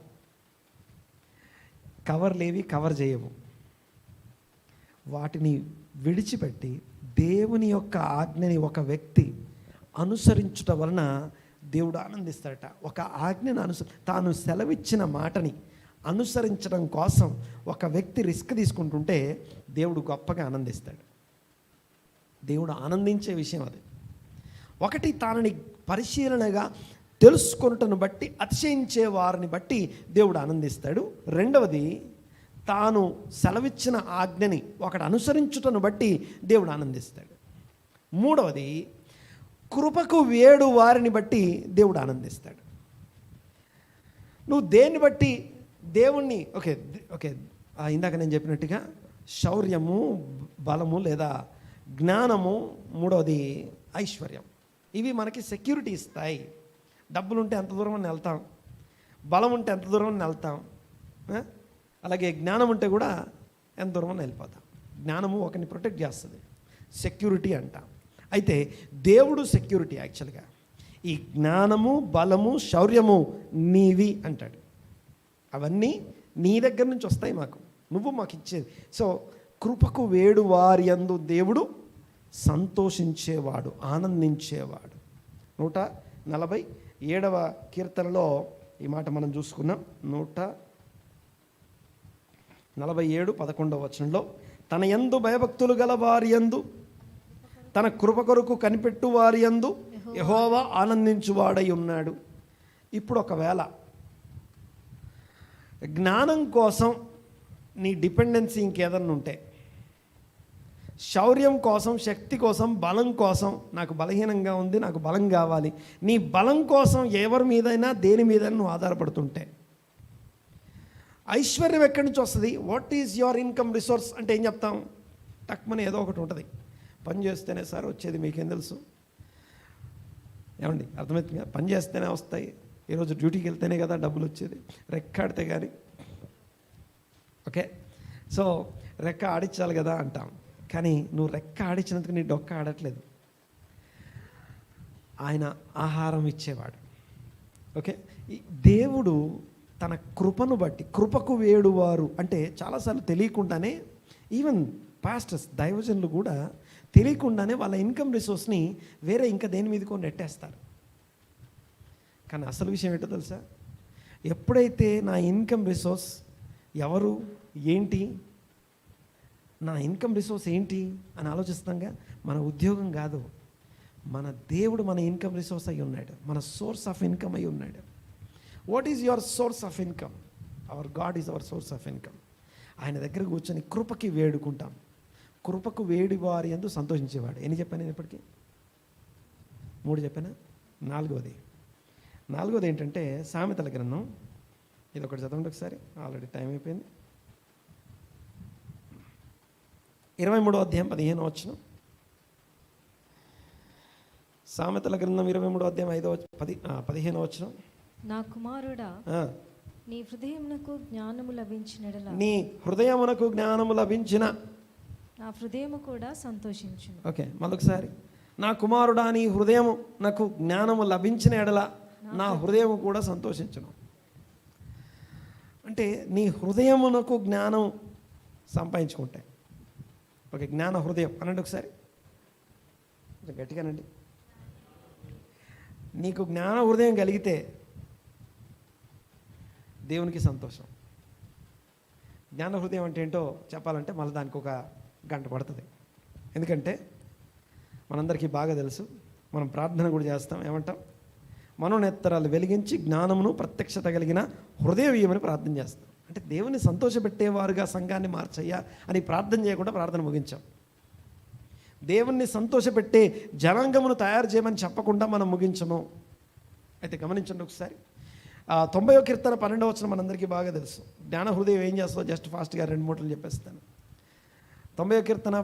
కవర్లేవి కవర్ చేయవు. వాటిని విడిచిపెట్టి దేవుని యొక్క ఆజ్ఞని ఒక వ్యక్తి అనుసరించుట వలన దేవుడు ఆనందిస్తాడట. ఒక ఆజ్ఞను తాను సెలవిచ్చిన మాటని అనుసరించడం కోసం ఒక వ్యక్తి రిస్క్ తీసుకుంటుంటే దేవుడు గొప్పగా ఆనందిస్తాడు. దేవుడు ఆనందించే విషయం అది. ఒకటి, తానని పరిశీలనగా తెలుసుకొనుటను బట్టి అతిశయించే వారిని బట్టి దేవుడు ఆనందిస్తాడు. రెండవది, తాను సెలవిచ్చిన ఆజ్ఞని ఒకటి అనుసరించుటను బట్టి దేవుడు ఆనందిస్తాడు. మూడవది, కృపకు వేడు వారిని బట్టి దేవుడు ఆనందిస్తాడు. నువ్వు దేన్ని బట్టి దేవుణ్ణి ఓకే ఇందాక నేను చెప్పినట్టుగా శౌర్యము, బలము లేదా జ్ఞానము, మూడవది ఐశ్వర్యం. ఇవి మనకి సెక్యూరిటీ ఇస్తాయి. డబ్బులు ఉంటే ఎంత దూరం అని వెళ్తాం, బలం ఉంటే ఎంత దూరం అని వెళ్తాం, అలాగే జ్ఞానం ఉంటే కూడా ఎంత దూరం అని వెళ్ళిపోతాం. జ్ఞానము ఒకరిని ప్రొటెక్ట్ చేస్తుంది, సెక్యూరిటీ అంటాం. అయితే దేవుడు సెక్యూరిటీ. యాక్చువల్గా ఈ జ్ఞానము, బలము, శౌర్యము నీవి అంటాడు. అవన్నీ నీ దగ్గర నుంచి వస్తాయి, నువ్వు మాకు ఇచ్చేది. సో కృపకు వేడు వారి యందు దేవుడు సంతోషించేవాడు, ఆనందించేవాడు. 147వ కీర్తనలో ఈ మాట మనం చూసుకున్నాం. 147:11 వచనంలో, తన యందు భయభక్తులు గల వారి యందు, తన కృప కొరకు కనిపెట్టు వారి యందు యెహోవా ఆనందించువాడై ఉన్నాడు. ఇప్పుడు ఒకవేళ జ్ఞానం కోసం నీ డిపెండెన్సీ ఇంకేదన్నా ఉంటే, శౌర్యం కోసం, శక్తి కోసం, బలం కోసం, నాకు బలహీనంగా ఉంది, నాకు బలం కావాలి, నీ బలం కోసం ఎవరి మీదైనా దేని మీదైనా నువ్వు ఆధారపడుతుంటే, ఐశ్వర్యం ఎక్కడి నుంచి వస్తుంది? What is your income resource అంటే ఏం చెప్తాం? టక్మని ఏదో ఒకటి ఉంటుంది. పని చేస్తేనే సార్ వచ్చేది, మీకేం తెలుసు? ఏమండి, అర్థమవుతుందిగా? పని చేస్తేనే వస్తాయి. ఈరోజు డ్యూటీకి వెళ్తేనే కదా డబ్బులు వచ్చేది, రెక్కాడితే కానీ. ఓకే, సో రెక్క ఆడించాలి కదా అంటాం. కానీ నువ్వు రెక్క ఆడించినందుకు నీ డొక్క ఆడట్లేదు. ఆయన ఆహారం ఇచ్చేవాడు. ఓకే, ఈ దేవుడు తన కృపను బట్టి, కృపకు వేడువారు అంటే చాలాసార్లు తెలియకుండానే, ఈవెన్ పాస్టర్స్, దైవజనులు కూడా తెలియకుండానే వాళ్ళ ఇన్కమ్ రిసోర్స్ని వేరే ఇంకా దేని మీదకో నెట్టేస్తారు. కానీ అసలు విషయం ఏంటో తెలుసా? ఎప్పుడైతే నా ఇన్కమ్ రిసోర్స్ ఎవరు, ఏంటి, నా ఇన్కమ్ రిసోర్స్ ఏంటి అని ఆలోచిస్తాంగా, మన ఉద్యోగం కాదు, మన దేవుడు మన ఇన్కమ్ రిసోర్స్ అయి ఉన్నాడు, మన సోర్స్ ఆఫ్ ఇన్కమ్ అయి ఉన్నాడు. What is your source of income? Hour God is our source of income. ఆయన దగ్గర కూర్చొని కృపకి వేడుకుంటాం. కృపకు వేడి వారి యందు సంతోషించేవాడు. ఎన్ని చెప్పాను నేను ఇప్పటికీ? 3 చెప్పానా? నాలుగోది ఏంటంటే సామెతల గ్రంథం. ఇది ఒకటి చదవండి ఒకసారి, ఆల్రెడీ టైం అయిపోయింది. 23వ అధ్యాయం 15వ వచనం. సామెతల గ్రంథం 23వ అధ్యాయం 15వ వచనం. నా కుమారుడా, నీ హృదయమునకు జ్ఞానము లభించినడలా, నీ హృదయమునకు జ్ఞానము లభించిన, నా హృదయము కూడా సంతోషించును. ఓకే, మరొకసారి. నా కుమారుడా, నీ హృదయము నాకు జ్ఞానము లభించిన ఎడల నా హృదయము కూడా సంతోషించును. అంటే నీ హృదయమునకు జ్ఞానం సంపాదించుకుంటే, ఓకే, జ్ఞాన హృదయం అనండి ఒకసారి, కొంచెం గట్టిగానండి. నీకు జ్ఞాన హృదయం కలిగితే దేవునికి సంతోషం. జ్ఞాన హృదయం అంటే ఏంటో చెప్పాలంటే మళ్ళీ దానికి ఒక గంట పడుతుంది. ఎందుకంటే మనందరికీ బాగా తెలుసు, మనం ప్రార్థన కూడా చేస్తాం. ఏమంటాం? మనోనేత్తరాలు వెలిగించి జ్ఞానమును ప్రత్యక్షత కలిగిన హృదయం ఇవ్వమని ప్రార్థన చేస్తాం. అంటే దేవుని సంతోషపెట్టేవారుగా సంఘాన్ని మార్చయ్యా అని ప్రార్థన చేయకుండా ప్రార్థన ముగించాం. దేవుణ్ణి సంతోషపెట్టే జనాంగమును తయారు చేయమని చెప్పకుండా మనం ముగించము. అయితే గమనించండి ఒకసారి. 90వ కీర్తన 12వ వచనం మనందరికీ బాగా తెలుసు. జ్ఞాన హృదయం ఏం చేస్తుందో జస్ట్ ఫాస్ట్గా 2 మూటలు చెప్పేస్తాను. 90వ కీర్తన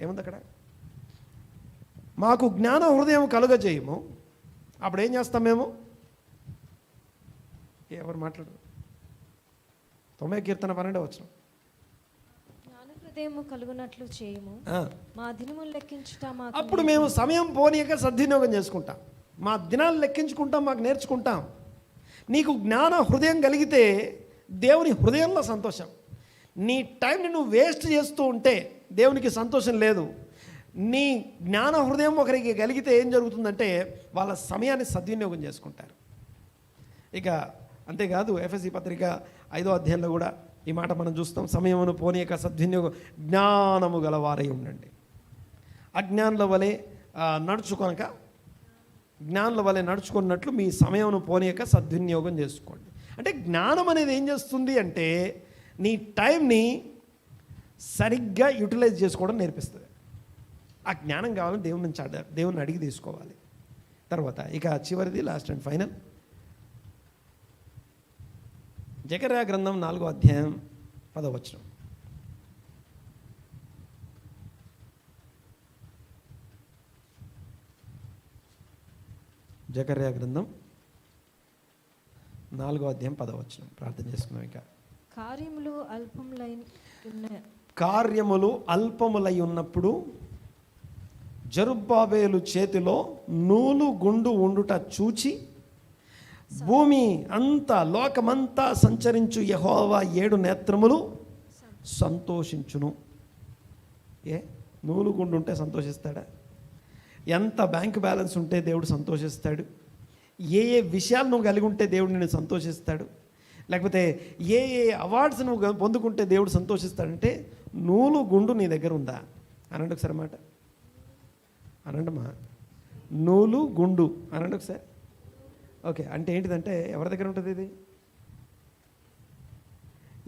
ఏముంది అక్కడ? మాకు జ్ఞాన హృదయం కలుగజేయము. అప్పుడు ఏం చేస్తాం మేము? ఎవరు మాట్లాడరు? 90వ కీర్తన 12వ వచనం. జ్ఞాన హృదయము కలుగునట్లు చేయము, మా దినములు లెక్కించుట మాకు. అప్పుడు మేము సమయం పోనీయక సద్వినియోగం చేసుకుంటాం. మా దినాలు లెక్కించుకుంటాం, మాకు నేర్చుకుంటాం. నీకు జ్ఞాన హృదయం కలిగితే దేవుని హృదయంలో సంతోషం. నీ టైంని నువ్వు వేస్ట్ చేస్తూ ఉంటే దేవునికి సంతోషం లేదు. నీ జ్ఞాన హృదయం ఒకరికి కలిగితే ఏం జరుగుతుందంటే వాళ్ళ సమయాన్ని సద్వినియోగం చేసుకుంటారు. ఇక అంతేకాదు, ఎఫెసీ పత్రిక 5వ అధ్యాయంలో కూడా ఈ మాట మనం చూస్తాం. సమయమును పోనీయక సద్వినియోగం జ్ఞానము గలవారై ఉండండి. అజ్ఞానుల వలె నడుచుకొనక జ్ఞానుల వలె నడుచుకున్నట్లు మీ సమయమును పోనీయక సద్వినియోగం చేసుకోండి. అంటే జ్ఞానం అనేది ఏం చేస్తుంది అంటే నీ టైంని సరిగ్గా యూటిలైజ్ చేసుకోవడం నేర్పిస్తుంది. ఆ జ్ఞానం కావాలని దేవుని అడిగి తీసుకోవాలి. తర్వాత ఇక చివరిది, లాస్ట్ అండ్ ఫైనల్, జకర్యా గ్రంథం 4వ అధ్యాయం 10వ వచనం. జకర్యా గ్రంథం 4వ అధ్యాయం 10వ వచనం ప్రార్థన చేసుకున్నాం. ఇక కార్యములు అల్పములై ఉన్నప్పుడు జరుబ్బాబేలు చేతిలో నూలు గుండు ఉండుట చూచి భూమి అంతా లోకమంతా సంచరించు యెహోవా 7 నేత్రములు సంతోషించును. నూలు గుండు ఉంటే సంతోషిస్తాడా? ఎంత బ్యాంక్ బ్యాలెన్స్ ఉంటే దేవుడు సంతోషిస్తాడు? ఏ విషయాలు నువ్వు కలిగి ఉంటే దేవుడు నిన్ను సంతోషిస్తాడు? లేకపోతే ఏ అవార్డ్స్ నువ్వు పొందుకుంటే దేవుడు సంతోషిస్తాడంటే నూలు గుండు నీ దగ్గర ఉందా? అనండి ఒకసారి మాట అనండమ్మా. నూలు గుండు అనండి ఒకసారి. ఓకే, అంటే ఏంటిదంటే ఎవరి దగ్గర ఉంటుంది ఇది?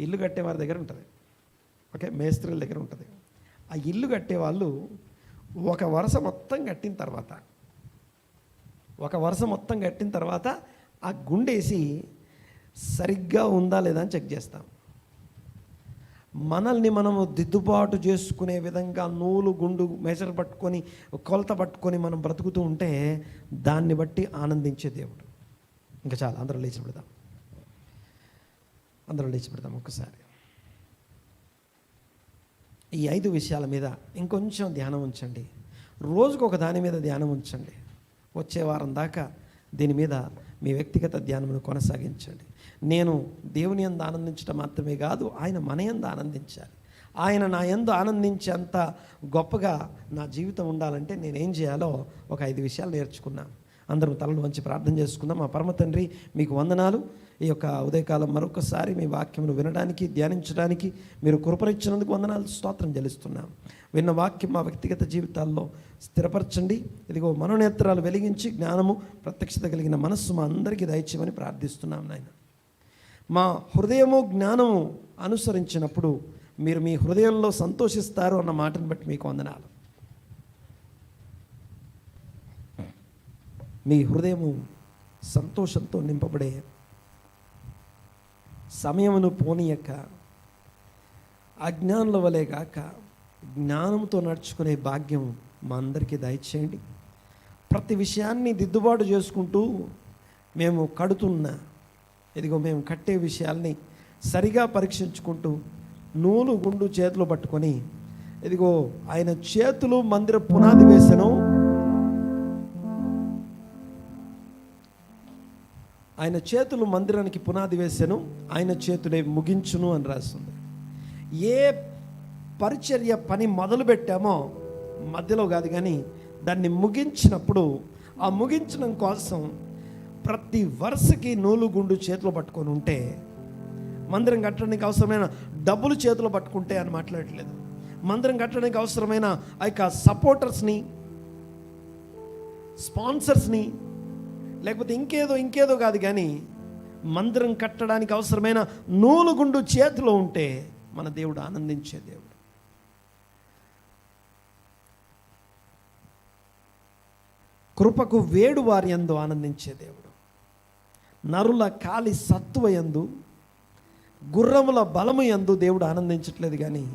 ఇల్లు కట్టే వారి దగ్గర ఉంటుంది. ఓకే, మేస్త్రీల దగ్గర ఉంటుంది. ఆ ఇల్లు కట్టే వాళ్ళు ఒక వరుస మొత్తం కట్టిన తర్వాత ఆ గుండేసి సరిగ్గా ఉందా లేదా అని చెక్ చేస్తాం. మనల్ని మనము దిద్దుబాటు చేసుకునే విధంగా నూలు గుండు మెజర్ పట్టుకొని కొలత పట్టుకొని మనం బ్రతుకుతూ ఉంటే దాన్ని బట్టి ఆనందించే దేవుడు. ఇంకా చాలా, అందరూ లేచి పెడదాం ఒక్కసారి. ఈ 5 విషయాల మీద ఇంకొంచెం ధ్యానం ఉంచండి. రోజుకు ఒక దాని మీద ధ్యానం ఉంచండి. వచ్చే వారం దాకా దీని మీద మీ వ్యక్తిగత ధ్యానమును కొనసాగించండి. నేను దేవుని యందు ఆనందించడం మాత్రమే కాదు, ఆయన మన యందు ఆనందించాలి. ఆయన నా యందు ఆనందించేంత గొప్పగా నా జీవితం ఉండాలంటే నేనేం చేయాలో ఒక 5 విషయాలు నేర్చుకున్నాను. అందరూ తలలు వంచి ప్రార్థన చేసుకుందాం. మా పరమ తండ్రి, మీకు వందనాలు. ఈ యొక్క ఉదయకాలం మరొకసారి మీ వాక్యమును వినడానికి, ధ్యానించడానికి మీరు కృపనిచ్చినందుకు వందనాలు, స్తోత్రం చెల్లిస్తున్నాం. విన్న వాక్యం మా వ్యక్తిగత జీవితాల్లో స్థిరపరచండి. ఇదిగో మనోనేత్రాలు వెలిగించి జ్ఞానము, ప్రత్యక్షత కలిగిన మనస్సు మా అందరికీ దయచేయమని ప్రార్థిస్తున్నాం నాయన. మా హృదయము జ్ఞానము అనుసరించినప్పుడు మీరు మీ హృదయంలో సంతోషిస్తారు అన్న మాటను బట్టి మీకు వందనాలు. మీ హృదయము సంతోషంతో నింపబడే సమయమును పోనీయక అజ్ఞానుల వలె కాక జ్ఞానంతో నడుచుకునే భాగ్యం మా అందరికీ దయచేయండి. ప్రతి విషయాన్ని దిద్దుబాటు చేసుకుంటూ మేము కట్టే విషయాల్ని సరిగా పరీక్షించుకుంటూ నూలు గుండు చేతిలో పట్టుకొని, ఇదిగో ఆయన చేతులు మందిర పునాది వేసెను, ఆయన చేతులు మందిరానికి పునాది వేసెను, ఆయన చేతులే ముగించును అని రాస్తుంది. ఏ పరిచర్య పని మొదలు పెట్టామో మధ్యలో కాదు, కానీ దాన్ని ముగించినప్పుడు ఆ ముగించడం కోసం ప్రతి వరుసకి నూలు గుండు చేతిలో పట్టుకొని ఉంటే, మందిరం కట్టడానికి అవసరమైన డబ్బులు చేతిలో పట్టుకుంటే అని మాట్లాడట్లేదు. మందిరం కట్టడానికి అవసరమైన ఆ యొక్క సపోర్టర్స్ని, స్పాన్సర్స్ని, లేకపోతే ఇంకేదో కాదు, కానీ మందిరం కట్టడానికి అవసరమైన నూలుగుండు చేతిలో ఉంటే మన దేవుడు ఆనందించే దేవుడు. కృపకు వేడు వారి యందు ఆనందించే దేవుడు. నరుల కాలి సత్తువ యందు, గుర్రముల బలము యందు దేవుడు ఆనందించట్లేదు, కానీ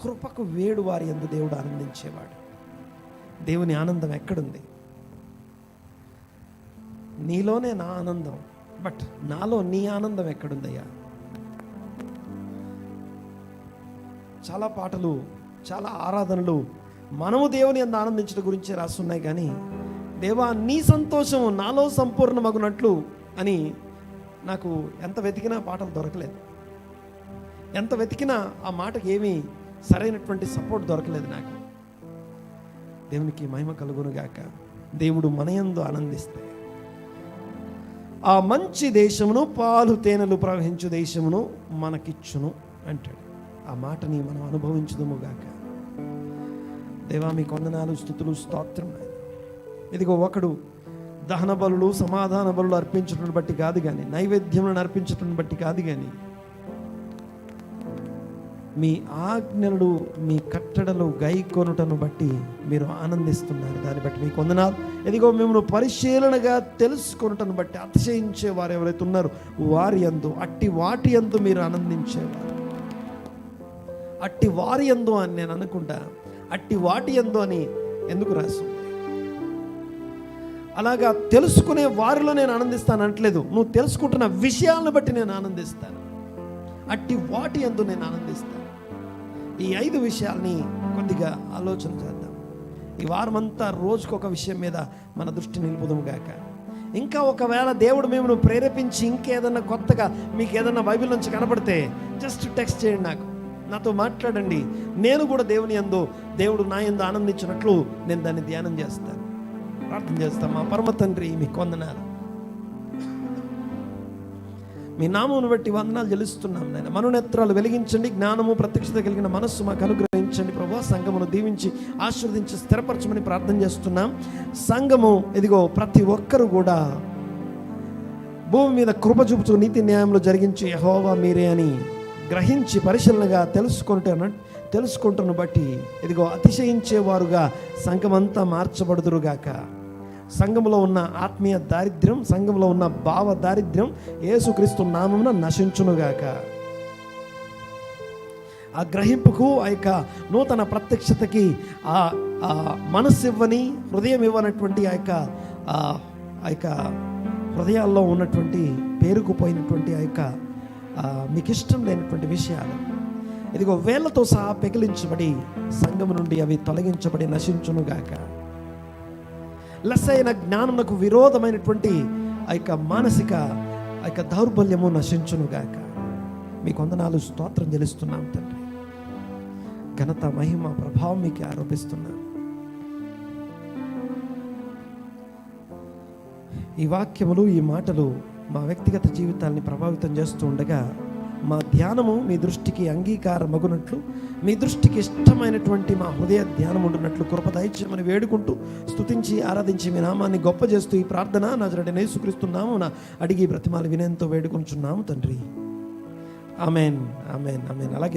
కృపకు వేడు వారి యందు దేవుడు ఆనందించేవాడు. దేవుని ఆనందం ఎక్కడుంది? నీలోనే నా ఆనందం, బట్ నాలో నీ ఆనందం ఎక్కడుందయ్యా? చాలా పాటలు, చాలా ఆరాధనలు మనము దేవుని యందు ఆనందించడం గురించి రాస్తున్నాయి, కానీ దేవా నీ సంతోషం నాలో సంపూర్ణమగునట్లు అని నాకు ఎంత వెతికినా పాటలు దొరకలేదు. ఎంత వెతికినా ఆ మాటకి ఏమీ సరైనటువంటి సపోర్ట్ దొరకలేదు నాకు. దేవునికి మహిమ కలుగును గాక. దేవుడు మన యందు ఆనందిస్తే ఆ మంచి దేశమును, పాలు తేనెలు ప్రవహించు దేశమును మనకిచ్చును అంటాడు. ఆ మాటని మనం అనుభవించుదుము గాక. దేవా మీ వందనాలు, స్తుతులు, స్తోత్రం. ఇదిగో ఒకడు దహన బలులు, సమాధాన బలులు అర్పించడం బట్టి కాదు, కానీ నైవేద్యములను అర్పించడం బట్టి కాదు, కానీ మీ ఆజ్ఞలు, మీ కట్టడలు గైకొనుటను బట్టి మీరు ఆనందిస్తున్నారు. దాన్ని బట్టి మీకు వందనాలు. ఇదిగో మిమ్మల్ని పరిశీలనగా తెలుసుకొనుటను బట్టి అతిశయించే వారు ఎవరైతే ఉన్నారో వారి యందు, అట్టి వాటి యందు మీరు ఆనందించేవారు. అట్టి వారి యందు అని నేను అనుకుంటా, అట్టి వాటి యందు అని ఎందుకు రాస్తుంది? అలాగా తెలుసుకునే వారిలో నేను ఆనందిస్తాను అనట్లేదు. నువ్వు తెలుసుకుంటున్న విషయాలను బట్టి నేను ఆనందిస్తాను. అట్టి వాటి యందు నేను ఆనందిస్తాను. ఈ 5 విషయాల్ని కొద్దిగా ఆలోచన చేద్దాం. ఈ వారమంతా రోజుకొక విషయం మీద మన దృష్టి నిలుపుదాం గాక. ఇంకా ఒకవేళ దేవుడు మేము ప్రేరేపించి ఇంకేదన్నా కొత్తగా మీకు ఏదన్నా బైబిల్ నుంచి కనపడితే జస్ట్ టెక్స్ట్ చేయండి, నాతో మాట్లాడండి. నేను కూడా దేవుని యందు, దేవుడు నా యందు ఆనందించినట్లు నేను దాన్ని ధ్యానం చేస్తాను, ప్రార్థన చేస్తాను. మా పరమ తండ్రి మీకు వందనాలు, మీ నామమును బట్టి వందనాలు చెల్లిస్తున్నాం నాయన. మనోనేత్రాలు వెలిగించండి, జ్ఞానము ప్రత్యక్షత కలిగిన మనస్సు మాకు అనుగ్రహించండి ప్రభువా. సంఘమును దీవించి ఆశీర్వదించి స్థిరపరచమని ప్రార్థన చేస్తున్నాం. సంఘము ఇదిగో ప్రతి ఒక్కరు కూడా భూమి మీద కృప చూపుతూ నీతి న్యాయంలో జరిగించి యెహోవా మీరే అని గ్రహించి పరిశీలనగా తెలుసుకుంటున్న బట్టి ఇదిగో అతిశయించేవారుగా సంఘమంతా మార్చబడుదురుగాక. సంఘంలో ఉన్న ఆత్మీయ దారిద్ర్యం, సంఘంలో ఉన్న భావ దారిద్ర్యం యేసుక్రీస్తు నామమున నశించునుగాక. ఆ గ్రహింపుకు, ఆ యొక్క నూతన ప్రత్యక్షతకి, ఆ మనస్సు ఇవ్వని, హృదయం ఇవ్వనటువంటి ఆ యొక్క హృదయాల్లో ఉన్నటువంటి పేరుకుపోయినటువంటి ఆ యొక్క మీకు ఇష్టం లేనటువంటి విషయాలు ఇదిగో వేళ్లతో సహా పెకిలించబడి సంఘము నుండి అవి తొలగించబడి నశించునుగాక. లెస్సైన జ్ఞానమునకు విరోధమైనటువంటి ఆ యొక్క మానసిక ఆ యొక్క దౌర్బల్యము నశించునుగాక. మీకు వందనాలు, స్తోత్రం చెల్లిస్తున్నాం తండ్రి. ఘనత, మహిమ, ప్రభావం మీకు ఆరోపిస్తున్నాం. ఈ వాక్యములు, ఈ మాటలు మా వ్యక్తిగత జీవితాన్ని ప్రభావితం చేస్తూ ఉండగా మా ధ్యానము మీ దృష్టికి అంగీకారమగునట్లు, మీ దృష్టికి ఇష్టమైనటువంటి మా హృదయ ధ్యానం ఉంటున్నట్లు కృప దయచేయమని వేడుకుంటూ, స్తుతించి ఆరాధించి మీ నామాన్ని గొప్ప చేస్తూ ఈ ప్రార్థన నజరేయుడైన యేసుక్రీస్తు నామమున అడిగి బ్రతిమాలి వినయంతో వేడుకొంచున్నాము తండ్రి. ఆమేన్, ఆమేన్, ఆమేన్. అలాగే